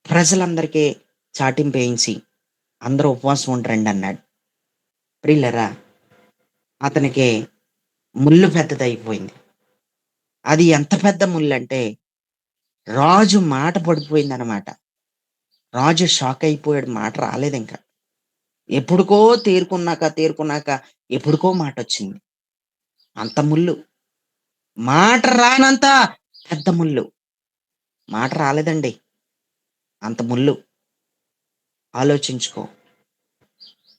ప్రజలందరికీ చాటింపేయించి అందరూ ఉపవాసం ఉండండి అన్నాడు. ప్రియులారా, అతనికి ముల్లు పెద్దదయిపోయింది. అది ఎంత పెద్ద ముల్లంటే రాజు మాట పడిపోయిందనమాట. రాజు షాక్ అయిపోయాడు. మాట రాలేదింక. ఎప్పుడుకో తేరుకున్నాక ఎప్పుడుకో మాటొచ్చింది. అంత ముల్లు. మాట రానంత పెద్ద ముల్లు. మాట రాలేదండి. అంత ముల్లు. ఆలోచించుకో.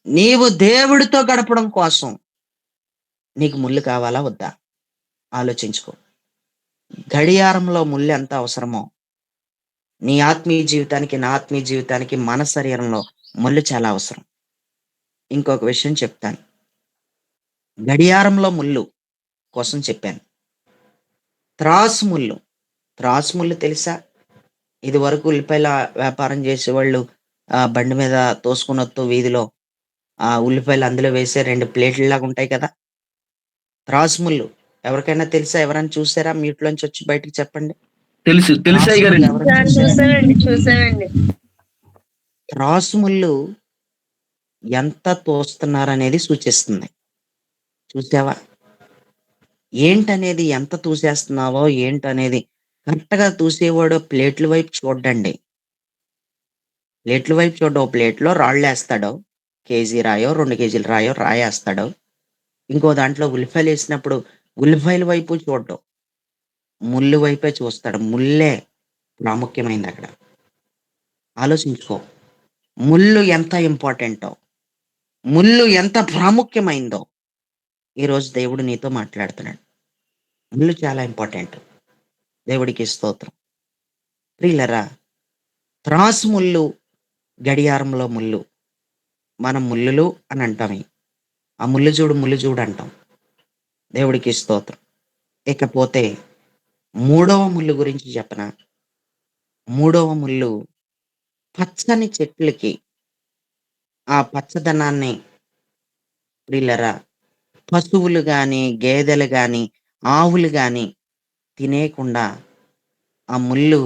నీవు దేవుడితో గడపడం కోసం నీకు ముల్లు కావాలా వద్దా? ఆలోచించుకో. గడియారంలో ముల్లు ఎంత అవసరమో నీ ఆత్మీయ జీవితానికి, నా ఆత్మీయ జీవితానికి, మన శరీరంలో ముల్లు చాలా అవసరం. ఇంకొక విషయం చెప్తాను. గడియారంలో ముల్లు కోసం చెప్పాను. త్రాసు ముల్లు. త్రాసు ముల్లు తెలుసా? ఇదివరకు ఉల్లిపాయల వ్యాపారం చేసేవాళ్ళు బండి మీద తోసుకొనొత్తూ వీధిలో ఉల్లిపాయలు అందులో వేసే 2 ప్లేట్లలాగా ఉంటాయి కదా! త్రాసు ముల్లు. ఎవరికైనా తెలుసా? ఎవరైనా చూసారా? మ్యూట్‌లోంచి వచ్చి బయటికి చెప్పండి. తెలుసు తెలుసు త్రాసు ముల్లు అయ్యగారండి. ఎవరైనా చూసారా? చూసానండి. త్రాసు ముల్లు ఎంత తోస్తున్నారనేది సూచిస్తుంది. చూసావా? ఏంటనేది ఎంత తూసేస్తున్నావో ఏంటనేది కరెక్ట్‌గా తూసేవాడు ప్లేట్‌ల వైపు చూడడండి. ప్లేట్‌ల వైపు చూడడు. ఓ ప్లేట్‌లో రాళ్ళేస్తాడు. కేజీ రాయో, 2 కేజీల రాయో రాయేస్తాడు. ఇంకో దాంట్లో ఉల్లిపాయలేసినప్పుడు ఉల్లిపాయల వైపు చూడడు. ముల్లు వైపే చూస్తాడు. ముల్లే ప్రాముఖ్యమైందక్కడ. ఆలోచించుకో. ముల్లు ఎంత ఇంపార్టెంటో, ముల్లు ఎంత ప్రాముఖ్యమైందో ఈరోజు దేవుడు నీతో మాట్లాడుతున్నాడు. ముల్లు చాలా ఇంపార్టెంట్. దేవుడికి స్తోత్రం. ప్రియులారా, త్రాసు ముల్లు, గడియారంలో ముల్లు. మనం ముల్లులు అని అంటామే. ఆ ముల్లు చూడు అంటాం. దేవుడికి స్తోత్రం. ఇకపోతే మూడవ ముల్లు గురించి చెప్పనా? మూడవ ముల్లు పచ్చని చెట్లకి ఆ పచ్చదనాన్ని ప్రియులారా, పశువులు గాని, గేదెలు గాని, ఆవులు గాని తినేయకుండా ఆ ముల్లు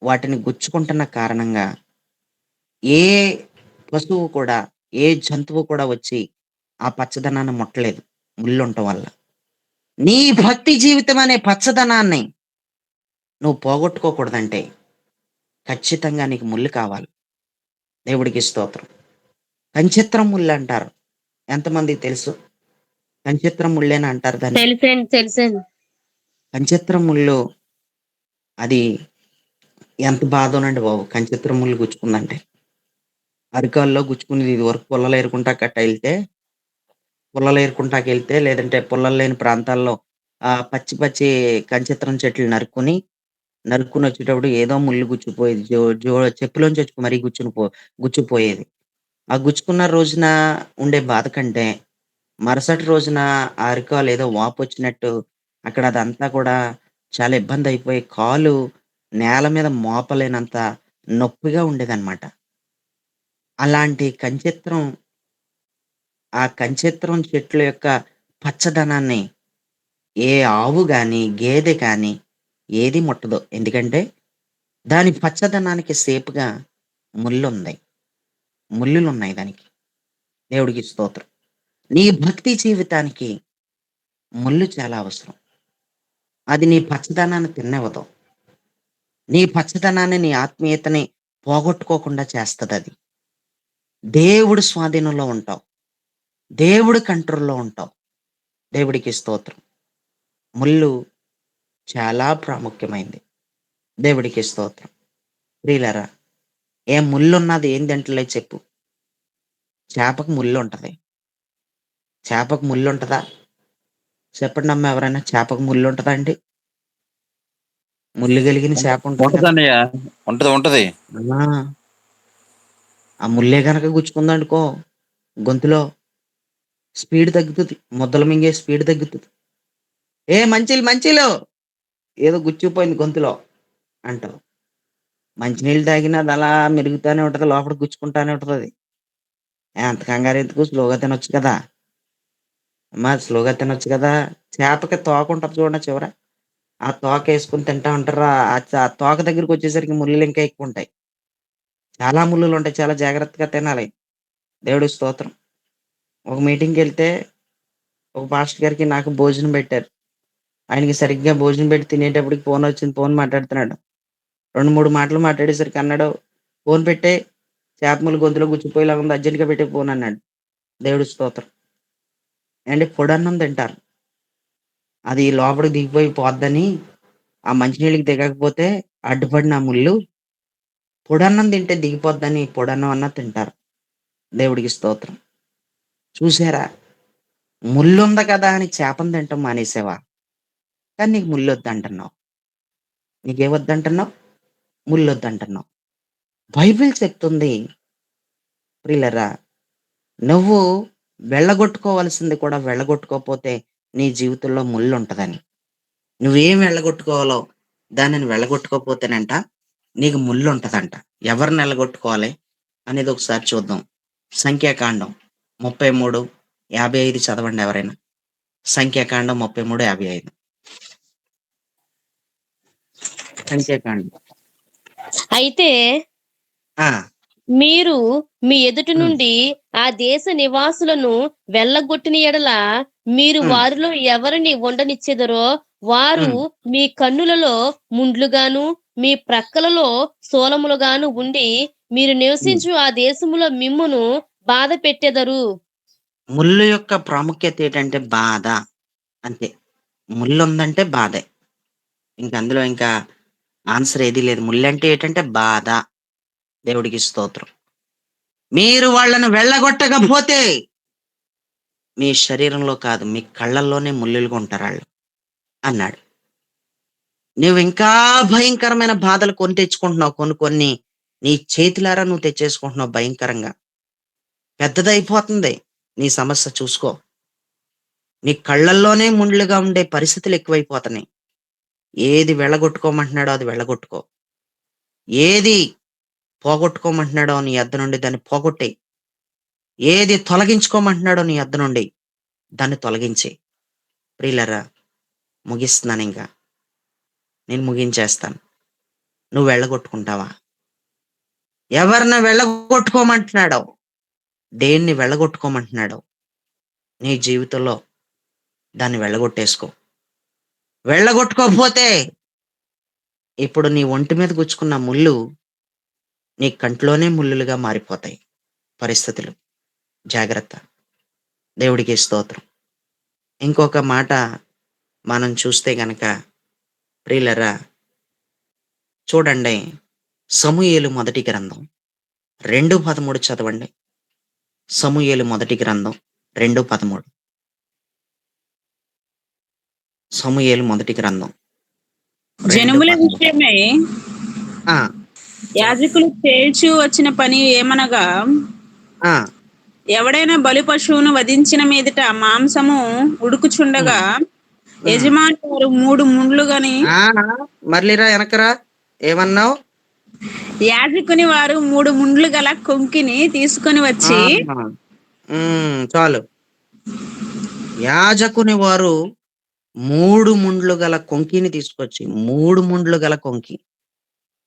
వాటిని గుచ్చుకుంటున్న కారణంగా ఏ పశువు కూడా, ఏ జంతువు కూడా వచ్చి ఆ పచ్చదనాన్ని ముట్టలేదు ముల్లుంటం వల్ల. నీ భక్తి జీవితం అనే పచ్చదనాన్ని నువ్వు పోగొట్టుకోకూడదంటే ఖచ్చితంగా నీకు ముల్లు కావాలి. దేవుడికి స్తోత్రం. కంచిత్రం ముల్లంటారు. ఎంతమందికి తెలుసు? కంచిత్రం ముల్లేనా అంటారు దాన్ని. తెలుసండి. కంచిత్రం ముల్లు అది ఎంత బాధోనండి బాబు! కంచిత్రం ముల్లు గుచ్చుకుందంటే. అరికాల్లో గుచ్చుకునేది. ఇదివరకు పుల్లలు ఏరుకుంటా గట్టా పుల్లలు ఏరుకుంటాకెళ్తే లేదంటే పుల్లలు లేని ప్రాంతాల్లో పచ్చి పచ్చి కంచిత్రం చెట్లు నరుక్కొనొచ్చేటప్పుడు ఏదో ముల్లు గుచ్చుకుపోయేది. జో జో చెప్పులోంచి వచ్చి మరీ గుచ్చుకుపోయేది. ఆ గుచ్చుకున్న రోజున ఉండే బాధ కంటే, మరుసటి రోజున ఆ అరికాలు ఏదో వాపొచ్చినట్టు అక్కడ అదంతా కూడా చాలా ఇబ్బందయిపోయి కాలు నేల మీద మోపలేనంత నొప్పిగా ఉండేదనమాట. అలాంటి ఆ కంచిత్రం చెట్ల యొక్క పచ్చదనాన్ని ఏ ఆవు గాని, గేదె కానీ ఏది ముట్టదు. ఎందుకంటే దాని పచ్చదనానికి సేపుగా ముల్లుంది. ముల్లులున్నాయి దానికి. దేవుడికి స్తోత్రం. నీ భక్తి జీవితానికి ముల్లు చాలా అవసరం. అది నీ పచ్చదనాన్ని తిన్నెవదు. నీ పచ్చదనాన్ని, నీ ఆత్మీయతని పోగొట్టుకోకుండా చేస్తదది. దేవుడి స్వాధీనంలో ఉంటావు. దేవుడి కంట్రోల్‌లో ఉంటావు. దేవుడికి స్తోత్రం. ముల్లు చాలా ప్రాముఖ్యమైంది. దేవుడికి స్తోత్రం. ప్రియులారా, ఏ ముల్లున్నది ఏం తింటలే చెప్పు? చేపకు ముల్లుంటది. చేపకు ముల్లుంటదా? చెప్పండమ్మా ఎవరైనా చేపకు ముల్లుంటదా అండి? ముల్లు గలిగిన చేప ఉంటది కదా! ఉంటదన్నయ్య. ఉంటది ఉంటది. ఆ! ఆ ముల్లే గనక గుచ్చుకుందనుకో గొంతులో స్పీడ్ తగ్గుతది. ముద్దలు మింగే స్పీడ్ తగ్గుతది. "ఏ మంచీలు ఏదో గుచ్చుకుపోయింది గొంతులో" అంటావు. మంచినీళ్ళు తాగినా అదలా మిరుగుతానే ఉంటది. లోపల గుచ్చుకుంటానే ఉంటదది. అంత కంగారెందుకు స్లోగా తినొచ్చు కదా! అమ్మా స్లోగా తినొచ్చు కదా! చేపకి తోక ఉంటది చూడండి చివర. ఆ తోకేసుకొని తింటా ఉంటారు. ఆ తోక దగ్గరికొచ్చేసరికి ముల్లులు ఇంకా ఎక్కువుంటాయి. చాలా ముల్లులుంటాయి. చాలా జాగ్రత్తగా తినాలి. దేవుడికి స్తోత్రం. ఒక మీటింగ్‌కెళ్తే ఒక పాస్టర్ గారికి నాకు భోజనం పెట్టారు. ఆయనకి సరిగ్గా భోజనం పెట్టి తినేటప్పటికి ఫోనొచ్చింది. ఫోన్ మాట్లాడుతున్నాడు. 2, 3 మాటలు మాట్లాడేసరికి అన్నాడు, "ఫోన్ పెట్టేయి. చేప ముల్లు గొంతులో గుచ్చుకుపోయేలాగా ఉంది. అర్జెంట్‌గా పెట్టేయి ఫోన్" అన్నాడు. దేవుడికి స్తోత్రం. ఏండి పొడన్నం తింటారు. అది లోపలికి దిగిపోయి పోద్దని ఆ మంచినీళ్ళకి దిగకపోతే అడ్డుపడిన ఆ ముల్లు పొడన్నం తింటే దిగిపోద్దని పొడన్నం అన్నా తింటారు. దేవుడికి స్తోత్రం. చూసారా? ముల్లుంది కదా అని చేపను తినటం మానేసావా? కానీ నీకు ముల్లొద్దంటున్నావు. నీకేమొద్దంటున్నావు? ముల్లొద్దంటున్నావు. బైబిల్ చెప్తుంది ప్రియులారా, నువ్వు వెళ్ళగొట్టుకోవాల్సింది కూడా వెళ్ళగొట్టుకోకపోతే నీ జీవితంలో ముల్లుంటదని. నువ్వేం వెళ్ళగొట్టుకోవాలో దానిని వెళ్ళగొట్టుకోకపోతేనంట నీకు ముల్లుంటదంట. ఎవరిని ఎల్లగొట్టుకోవాలి అనేది ఒకసారి చూద్దాం. సంఖ్యాకాండం 33, 55 చదవండి ఎవరైనా. సంఖ్యాకాండం 33, 55. సంఖ్యాకాండం. అయితే ఆ! మీరు మీ ఎదుట హ్మ్. నుండి ఆ దేశ నివాసులను వెళ్ళగొట్టిన యెడల మీరు హ్మ్. వారిలో ఎవరిని ఉండనిచ్చెదరో వారు హ్మ్. మీ కన్నులలో ముండ్లుగాను, మీ ప్రక్కలలో శూలములుగాను ఉండి మీరు హ్మ్. నివసించు ఆ దేశములో మిమ్మును బాధ పెట్టెదరు. ముల్లు యొక్క ప్రాముఖ్యత ఏటంటే బాధ. అంతే. ముల్లుందంటే బాధే. అందులో ఇంకా ఆన్సర్ ఏది లేదు. ముల్లంటే ఏటంటే బాధ. దేవుడికి స్తోత్రం. మీరు వాళ్ళను వెళ్ళగొట్టకపోతే మీ శరీరంలో కాదు మీ కళ్ళల్లోనే ముల్లులుగా ఉంటారాళ్ళు అన్నాడు. నువ్వింకా భయంకరమైన బాధలు కొని తెచ్చుకుంటున్నావు కొన్ని కొన్ని. నీ చేతులారా నువ్వు తెచ్చేసుకుంటున్నావు భయంకరంగా. పెద్దదయిపోతుంది నీ సమస్య చూసుకో. నీ కళ్ళల్లోనే ముండ్లుగా ఉండే పరిస్థితులు ఎక్కువైపోతున్నాయి. ఏది వెళ్ళగొట్టుకోమంటున్నాడో అది వెళ్ళగొట్టుకో. ఏది పోగొట్టుకోమంటున్నాడో నీ యొద్ద నుండి దాన్ని పోగొట్టేయి. ఏది తొలగించుకోమంటున్నాడో నీ యొద్ద నుండి దాన్ని తొలగించేయి. ప్రియులారా ముగిస్తున్నానింక. నేను ముగించేస్తాను. నువ్వు వెళ్ళగొట్టుకుంటావా? ఎవరిని వెళ్ళగొట్టుకోమంటున్నాడో, దేన్ని వెళ్ళగొట్టుకోమంటున్నాడో నీ జీవితంలో దాన్ని వెళ్ళగొట్టేసుకో. వెళ్ళగొట్టుకోకపోతే ఇప్పుడు నీ ఒంటి మీద గుచ్చుకున్న ముల్లు నీ కంట్లోనే ముల్లులుగా మారిపోతాయి పరిస్థితులు. జాగ్రత్త. దేవుడికి స్తోత్రం. ఇంకొక మాట మనం చూస్తే గనక ప్రియులారా చూడండి. సమూయేలు మొదటి గ్రంథం 2:13 చదవండి. సమూయేలు మొదటి గ్రంథం 2:13. సమూయేలు మొదటి గ్రంథం జనముల 2:13. విషయమై ఆ! యాజకులు చేయుచు వచ్చిన పని ఏమనగా, ఆ! ఎవడైనా బలి పశువును వధించిన మీదట మాంసము ఉడుకుచుండగా హ్మ్. హ్మ్. యజమాని వారు 3 ముండ్లుగాని ఆ! మరలిరా ఎనకరా. ఏమన్నావు? యాజకుని వారు 3 ముండ్లు గల కొంకిని తీసుకొని ఆ! వచ్చి చాలు. యాజకుని వారు 3 ముండ్లు గల కొంకిని తీసుకొచ్చి 3 ముండ్లు గల కొంకి.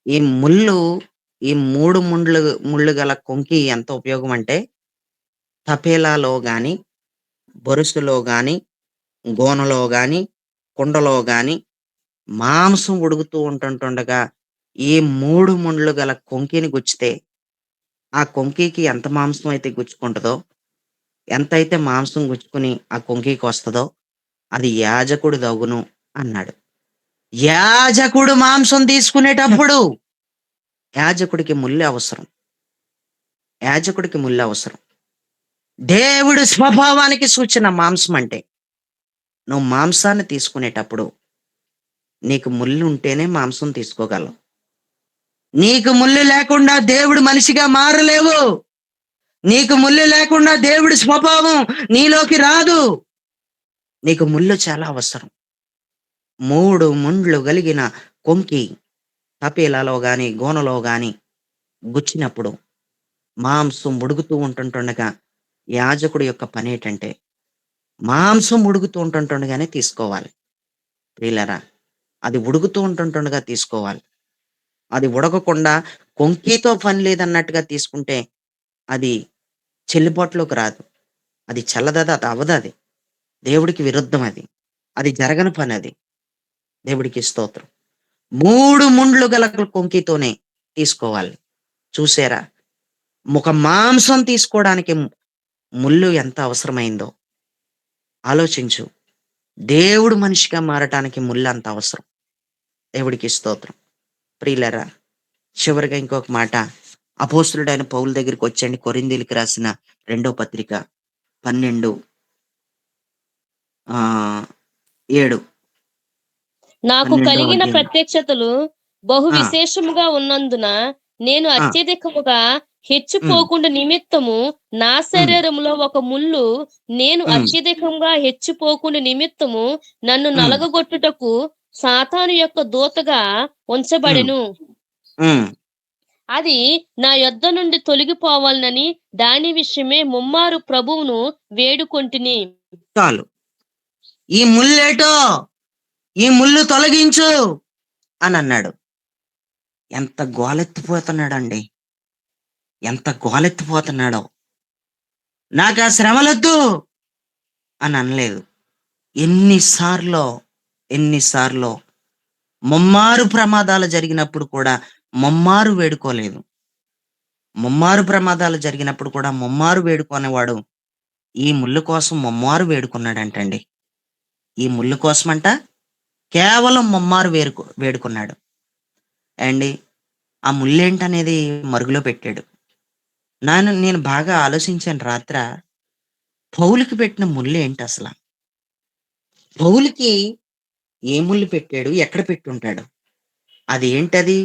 ఈ ముల్లు ఈ 3 ముళ్ళు గల కొంకి ఎంత ఉపయోగం అంటే తపేలాలో గాని, బొరుసులో గాని, గోనలో గాని, కుండలో గాని మాంసం ఉడుకుతూ ఉంటుంటుండగా ఈ 3 ముండ్లు గల కొంకిని గుచ్చితే, ఆ కొంకికి ఎంత మాంసం అయితే గుచ్చుకుంటదో, ఎంతైతే మాంసం గుచ్చుకొని ఆ కొంకికొస్తదో, అది యాజకుడిదగును అన్నాడు. యాజకుడు మాంసం తీసుకునేటప్పుడు యాజకుడికి ముల్లు అవసరం. యాజకుడికి ముల్లు అవసరం. దేవుడి స్వభావానికి సూచన మాంసం అంటే. నువ్వు మాంసాన్ని తీసుకునేటప్పుడు నీకు ముల్లు ఉంటేనే మాంసం తీసుకోగలవు. నీకు ముల్లు లేకుండా దేవుడు మనిషిగా మారలేవు. నీకు ముల్లు లేకుండా దేవుడి స్వభావం నీలోకి రాదు. నీకు ముల్లు చాలా అవసరం. 3 ముండ్లు గలిగిన కొంకి తపేలాలో గాని, గోనలో గాని గుచ్చినప్పుడు మాంసం ఉడుకుతూ ఉంటుంటుండగా యాజకుడి యొక్క పనేటంటే మాంసం ఉడుకుతూ ఉంటుండగానే తీసుకోవాలి. ప్రియులారా, అది ఉడుకుతూ ఉంటుండగా తీసుకోవాలి. అది ఉడకకుండా కొంకితో పని లేదన్నట్టుగా తీసుకుంటే అది చెల్లుబాటులోకి రాదు. అది చెల్లదది, అది అవ్వదది. దేవుడికి విరుద్ధం అది. అది జరగని పనది. దేవుడికి స్తోత్రం. 3 ముండ్లు గల కొంకితోనే తీసుకోవాలి. చూసారా? ఒక మాంసం తీసుకోవడానికి ముల్లు ఎంత అవసరమైందో ఆలోచించు. దేవుడు మనిషిగా మారటానికి ముల్లు అంత అవసరం. దేవుడికి స్తోత్రం. ప్రియులారా, చివరిగా ఇంకొక మాట, అపోస్తలుడైన పౌలు దగ్గరికి వచ్చండి. కొరింథీయులకు రాసిన 2వ పత్రిక 12 7. నాకు 12వ కలిగిన అధ్యాయం. ప్రత్యక్షతలు బహు ఆ! విశేషముగా ఉన్నందున నేను ఆ! అత్యధికముగా హ్మ్. హెచ్చిపోకుండా నిమిత్తము నా హ్మ్. శరీరములో ఒక ముళ్ళు నేను హ్మ్. అత్యధికంగా హెచ్చిపోకుండా నిమిత్తము నన్ను హ్మ్. నలగగొట్టుటకు సాతాను యొక్క దూతగా హ్మ్. ఉంచబడెను. హ్మ్. అది నా యొద్ద నుండి తొలగిపోవాలనని దాని విషయమే ముమ్మారు ప్రభువును వేడుకొంటిని. చాలు. ఈ ముల్లేటో, ఈ ముల్లు తొలగించు అనన్నాడు. ఎంత గోలెత్తిపోతున్నాడండి. ఎంత గోలెత్తిపోతున్నాడో. నాకా శ్రమలొద్దు అని అనలేదు. ఎన్ని సార్లో, ఎన్ని సార్లో ముమ్మారు ప్రమాదాలు జరిగినప్పుడు కూడా ముమ్మారు వేడుకోలేదు. ముమ్మారు ప్రమాదాలు జరిగినప్పుడు కూడా ముమ్మారు వేడుకోనేవాడు ఈ ముల్లు కోసం ముమ్మారు వేడుకున్నాడంటండి. ఈ ముల్లు కోసమంట కేవలం ముమ్మారు వేడుకున్నాడు. ఏండి, ఆ ముల్లేంటనేది మరుగులో పెట్టాడు. నేను బాగా ఆలోచించాను రాత్ర. పౌలుకి పెట్టిన ముల్లేంటసల? పౌలుకి ఏ ముల్లు పెట్టాడు? ఎక్కడ పెట్టుంటాడు? అదేంటది?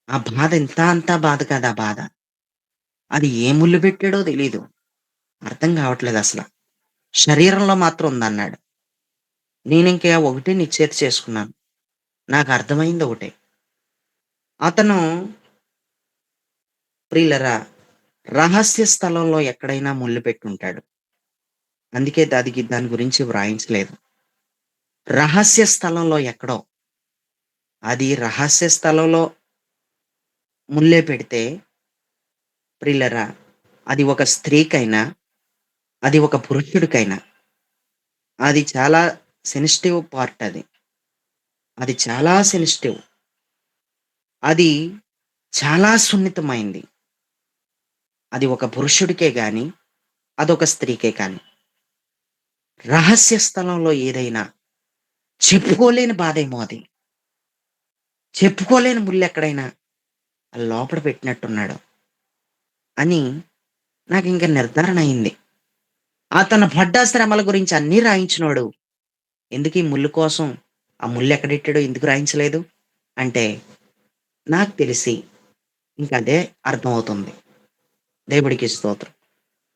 ఆ బాధ ఇంత అంతా బాధ కాదు ఆ బాధ. అది ఏ ముల్లు పెట్టాడో తెలీదు. అర్థం కావట్లేదసల. శరీరంలో మాత్రం ఉందన్నాడు. నేనింకా ఒకటే నిశ్చయిత చేసుకున్నాను. నాకు అర్థమైంది ఒకటే. అతను ప్రియులరా, రహస్య స్థలంలో ఎక్కడైనా ముల్లు పెట్టుంటాడు. అందుకే దాని గురించి వ్రాయించలేదు. రహస్య స్థలంలో ఎక్కడో, అది రహస్య స్థలంలో ముల్లే పెడితే ప్రియులరా, అది ఒక స్త్రీకైనా, అది ఒక పురుషుడికైనా, అది చాలా సెన్సిటివ్ పార్ట్ అది. అది చాలా సెన్సిటివ్. అది చాలా సున్నితమైంది. అది ఒక పురుషుడికే గాని, అదొక స్త్రీకే కానీ. రహస్య స్థలంలో ఏదైనా చెప్పుకోలేని బాధేమో అది. చెప్పుకోలేని ముల్లెక్కడైనా లోపల పెట్టినట్టున్నాడు అని నాకింక నిర్ధారణ అయింది. అతను పడ్డ శ్రమల గురించి అన్నీ రాయించినోడు. ఎందుకు ఈ ముల్లు కోసం ఆ ముల్లెక్కడెట్టాడో ఎందుకు రాయించలేదు? అంటే నాకు తెలిసి ఇంకదే అర్థమవుతుంది. దేవుడికి స్తోత్రం.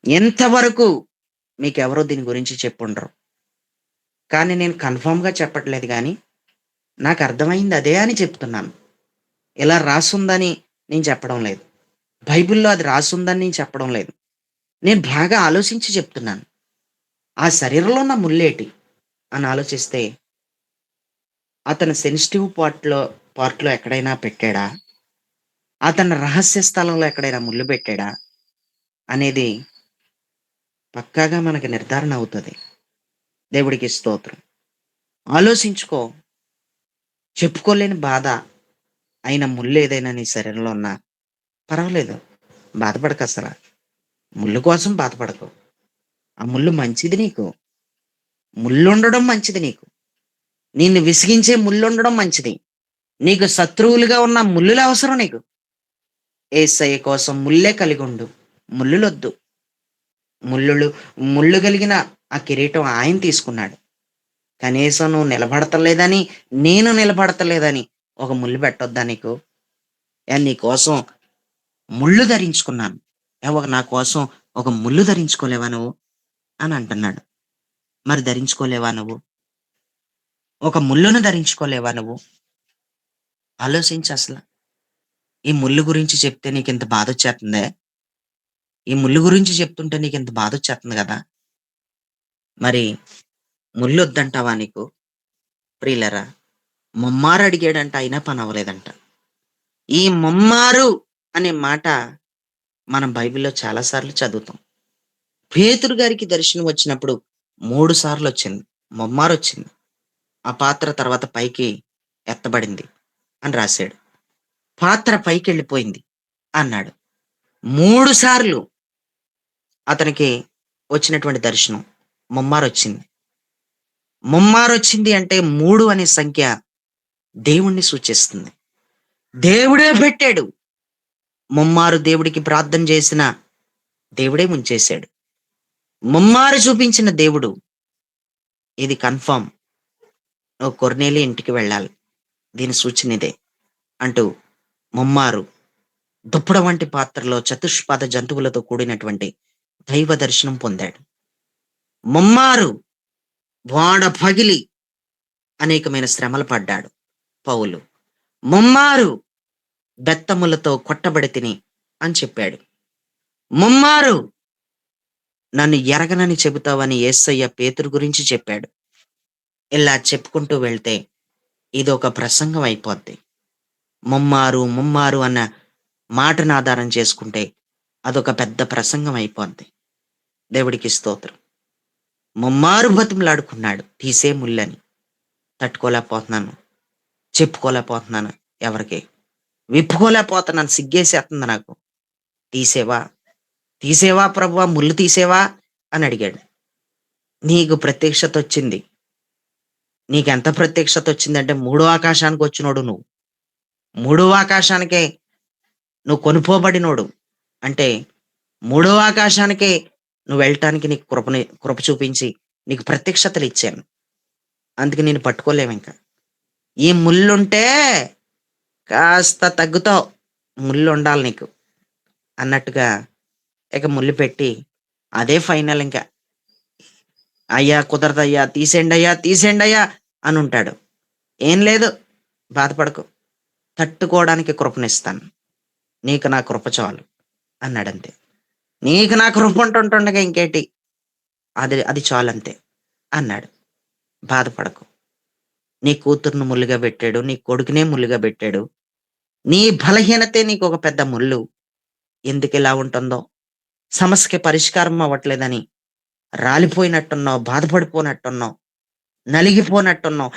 ఇంతవరకు మీకెవరో దీని గురించి చెప్పుండరు. కానీ నేను కన్ఫర్మ్‌గా చెప్పట్లేదు గానీ, నాకర్థమైంది అదే అని చెప్తున్నాను. ఇలా రాసుందని నేను చెప్పడం లేదు. బైబిల్‌లో అది రాసుందని నేను చెప్పడం లేదు. నేను బాగా ఆలోచించి చెప్తున్నాను. ఆ శరీరంలో ఉన్న ముల్లేటి అని ఆలోచిస్తే, అతను సెన్సిటివ్ పార్ట్‌లో ఎక్కడైనా పెట్టాడా? అతను రహస్య స్థలంలో ఎక్కడైనా ముల్లు పెట్టాడా? అనేది పక్కాగా మనకి నిర్ధారణ అవుతది. దేవుడికి స్తోత్రం. ఆలోచించుకో. చెప్పుకోలేని బాధ అయిన ముల్లేదైనా నీ శరీరంలో ఉన్నా పర్వాలేదు. బాధపడకసల. ముల్లు కోసం బాధపడకు. ఆ ముల్లు మంచిది నీకు. ముల్లుండడం మంచిది నీకు. నిన్ను విసిగించే ముల్లుండడం మంచిది. నీకు శత్రువులుగా ఉన్న ముల్లులు అవసరం నీకు. యేసయ్య కోసం ముల్లే కలిగుండు. ముల్లులొద్దు. ముల్లులు ముల్లు కలిగిన ఆ కిరీటం ఆయన తీసుకున్నాడు. కనీసం నువ్వు నిలబడతలేదని, నేను నిలబడతలేదని ఒక ముల్లు పెట్టొద్దా నీకు? నీ కోసం ముళ్ళు ధరించుకున్నాను. నా కోసం ఒక ముల్లు ధరించుకోలేవా నువ్వు? అని అంటున్నాడు. మరి ధరించుకోలేవా నువ్వు? ఒక ముల్లును ధరించుకోలేవా నువ్వు? ఆలోచించసల. ఈ ముల్లు గురించి చెప్తే నీకింత బాధొచ్చేత్తందే? ఈ ముల్లు గురించి చెప్తుంటే నీకింత బాధొచ్చేత్తంది గదా! మరి ముళ్ళొద్దంటావా నీకు? ప్రియులరా, ముమ్మారు అడిగాడంట, అయినా పని అవ్వలేదంట. ఈ ముమ్మారు అనే మాట మనం బైబిల్‌లో చాలా సార్లు చదువుతాం. పేతురు గారికి దర్శనం వచ్చినప్పుడు 3 సార్లొచ్చింది. ముమ్మారొచ్చింది. ఆ పాత్ర తర్వాత పైకి ఎత్తబడింది అని రాశాడు. పాత్ర పైకెళ్ళిపోయింది అన్నాడు. 3 సార్లు అతనికి వచ్చినటువంటి దర్శనం ముమ్మారొచ్చింది. ముమ్మారొచ్చింది అంటే 3 అనే సంఖ్య దేవుణ్ణి సూచిస్తుంది. దేవుడే పెట్టాడు. ముమ్మారు దేవుడికి ప్రార్థన చేసిన దేవుడే ముంచేశాడు. ముమ్మారు చూపించిన దేవుడు, ఇది కన్ఫర్మ్, నువ్వు కొర్నేలి ఇంటికి వెళ్ళాలి, దీని సూచన ఇదే అంటూ ముమ్మారు దుప్పడ వంటి పాత్రలో చతుష్పాద జంతువులతో కూడినటువంటి దైవ దర్శనం పొందాడు. ముమ్మారు వాడ పగిలి అనేకమైన శ్రమలు పడ్డాడు పౌలు. ముమ్మారు బెత్తములతో కొట్టబడి తిని అని చెప్పాడు. ముమ్మారు నన్ను ఎరగనని చెబుతావని యేసయ్య పేతురు గురించి చెప్పాడు. ఇలా చెప్పుకుంటూ వెళ్తే ఇదొక ప్రసంగం అయిపోద్ది. ముమ్మారు ముమ్మారు అన్న మాటను ఆధారం చేసుకుంటే అదొక పెద్ద ప్రసంగం అయిపోద్ది. దేవుడికి స్తోత్రం. ముమ్మారు బతిమలాడుకున్నాడు, తీసే ముళ్ళని. తట్టుకోలేకపోతున్నాను, చెప్పుకోలేకపోతున్నాను, ఎవరికి విప్పుకోలేకపోతున్నాను, సిగ్గేసేస్తుంది నాకు. తీసేవా, తీసేవా ప్రభువా, ముళ్ళు తీసేవా అని అడిగాడు. నీకు ప్రత్యక్షత వచ్చింది. నీకెంత ప్రత్యక్షత వచ్చిందంటే, మూడో ఆకాశానికి వచ్చినోడు నువ్వు. మూడో ఆకాశానికే నువ్వు కొనుపోబడినోడు. అంటే మూడో ఆకాశానికే నువ్వు వెళ్ళటానికి నీకు కృప చూపించి నీకు ప్రత్యక్షతలు ఇచ్చాను. అందుకే నేను పట్టుకోలేము ఇంకా. ఈ ముళ్ళుంటే కాస్త తగ్గుతావు, ముళ్ళు ఉండాలి నీకు అన్నట్టుగా ఇక ముళ్ళు పెట్టి అదే ఫైనల్. ఇంకా అయ్యా కుదరదయ్యా, తీసేయండి అయ్యా, తీసేయండి అయ్యా అని ఉంటాడు. ఏం లేదు, బాధపడకు, తట్టుకోవడానికి కృపనిస్తాను, నీకు నా కృప చాలు అన్నాడంతే. నీకు నా కృప ఉంటుండగా ఇంకేటి, అది అది చాలంతే అన్నాడు. బాధపడకు, నీ కూతుర్ను ముళ్ళుగా పెట్టాడు, నీ కొడుకునే ముళ్ళుగా పెట్టాడు. నీ బలహీనతే నీకు ఒక పెద్ద ముళ్ళు. ఎందుకు ఇలా ఉంటుందో, సమస్యకి పరిష్కారం అవ్వట్లేదని రాలిపోయినట్టున్నావు, బాధపడిపోయినట్టున్నావు, నలిగిపోనట్టున్నావు,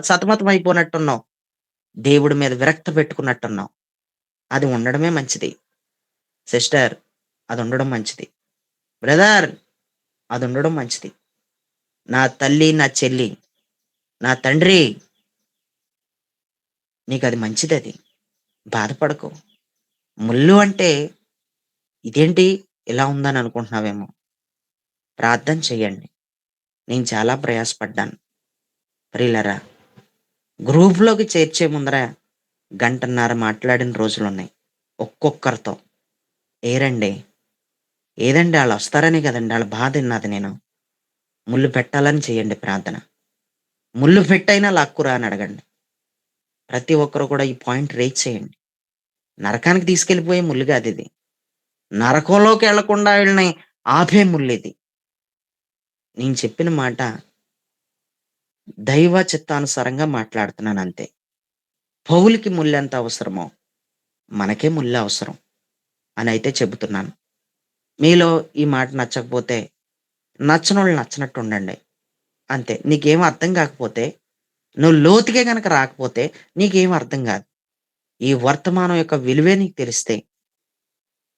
సతమతం అయిపోనట్టున్నావు, దేవుడి మీద విరక్త పెట్టుకున్నట్టున్నావు. అది ఉండడమే మంచిది సిస్టర్, అది ఉండడం మంచిది. బ్రదర్, అది ఉండడం మంచిది. నా తల్లి, నా చెల్లి, నా తండ్రి, నీకు అది మంచిది. అది బాధపడకు. ముళ్ళు అంటే ఇదేంటి ఇలా ఉందని అనుకుంటున్నావేమో. ప్రార్థన చెయ్యండి. నేను చాలా ప్రయాసపడ్డాను. ప్రియులరా, గ్రూప్‌లోకి చేర్చే ముందర గంటన్నర మాట్లాడిన రోజులున్నాయి ఒక్కొక్కరితో. ఏరండి, ఏదండి ఆళ్ళొస్తారనే కదండీ ఆళ్ళ బాధ విన్నది నేను. ముళ్ళు పెట్టాలని చేయండి ప్రార్థన. ముళ్ళు పెట్టైనా లాక్కురా అని అడగండి. ప్రతి ఒక్కరు కూడా ఈ పాయింట్ రేజ్ చేయండి. నరకానికి తీసుకెళ్ళిపోయే ముళ్ళు కాదిది. నరకంలోకి వెళ్లకుండా వీళ్ళని ఆపే ముళ్ళిది. నేను చెప్పిన మాట దైవ చిత్తానుసారంగా మాట్లాడుతున్నానంతే. పౌలుకి ముళ్ళెంత అవసరమో మనకే ముళ్ళు అవసరం అని అయితే చెబుతున్నాను. మీలో ఈ మాట నచ్చకపోతే నచ్చనోళ్ళు నచ్చనట్టు ఉండండి అంతే. నీకేం అర్థం కాకపోతే, నువ్వు లోతుగా గనక రాకపోతే నీకేం అర్థం కాదు. ఈ వర్తమానం యొక్క విలువే నీకు తెలిస్తే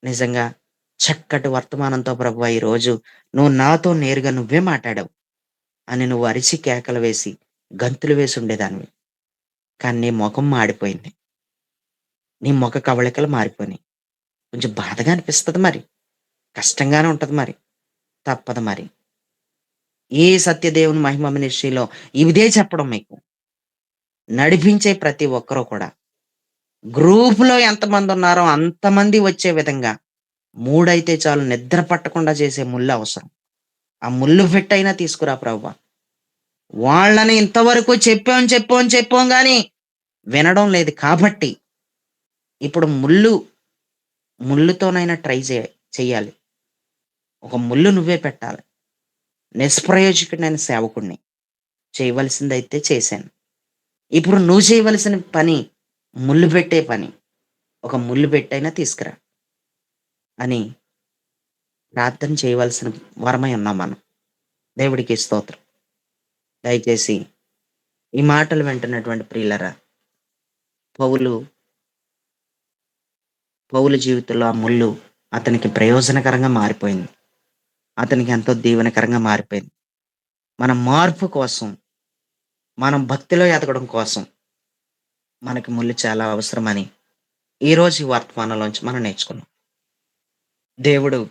నిజంగా చక్కటి వర్తమానంతో ప్రభువా ఈరోజు నువ్వు నాతో నేరుగా నువ్వే మాట్లాడావు అని నువ్వు అరిచి కేకలు వేసి గంతులు వేసి ఉండేదానివి. కానీ నీ ముఖం మాడిపోయింది. నీ ముఖ కవళికలు మారిపోయినాయి. కొంచెం బాధగా అనిపిస్తుంది మరి. కష్టంగానే ఉంటది మరి. తప్పదు మరి. ఏ సత్యదేవుని మహిమ మినిస్ట్రీలో ఇదే చెప్పడం మీకు. నడిపించే ప్రతి ఒక్కరూ కూడా గ్రూప్‌లో ఎంతమంది ఉన్నారో అంతమంది వచ్చే విధంగా 3 అయితే చాలు, నిద్ర పట్టకుండా చేసే ముళ్ళు అవసరం. ఆ ముళ్ళు పెట్టైనా తీసుకురా ప్రభువా. వాళ్ళని ఇంతవరకు చెప్పాం గాని వినడం లేదు కాబట్టి ఇప్పుడు ముళ్ళుతోనైనా ట్రై చెయ్యాలి. ఒక ముళ్ళు నువ్వే పెట్టాలి. నిష్ప్రయోజకుడైన సేవకుడిని. చేయవలసిందైతే చేశాను. ఇప్పుడు నువ్వు చేయవలసిన పని ముల్లు పెట్టే పని. ఒక ముల్లు పెట్టైనా తీసుకురా అని ప్రార్థన చేయవలసిన వరమై ఉన్నాం మనం. దేవుడికి స్తోత్రం. దయచేసి ఈ మాటలు వింటున్నటువంటి ప్రియులరా, పౌలు పౌలు జీవితంలో ఆ ముల్లు అతనికి ప్రయోజనకరంగా మారిపోయింది. అతనికి ఎంతో దీవెనకరంగా మారిపోయింది. మన మార్పు కోసం, మనం భక్తిలో ఎదగడం కోసం మనకి ముల్లు చాలా అవసరమని ఈరోజు ఈ వర్తమానంలోంచి మనం నేర్చుకున్నాం. దేవుడు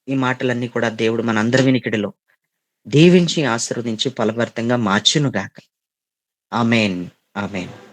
ఈ మాటలన్నీ కూడా దేవుడు మనందరి వినికిడిలో దీవించి, ఆశీర్వదించి, ఫలభరితంగా మార్చునుగాక. ఆమేన్. ఆమేన్.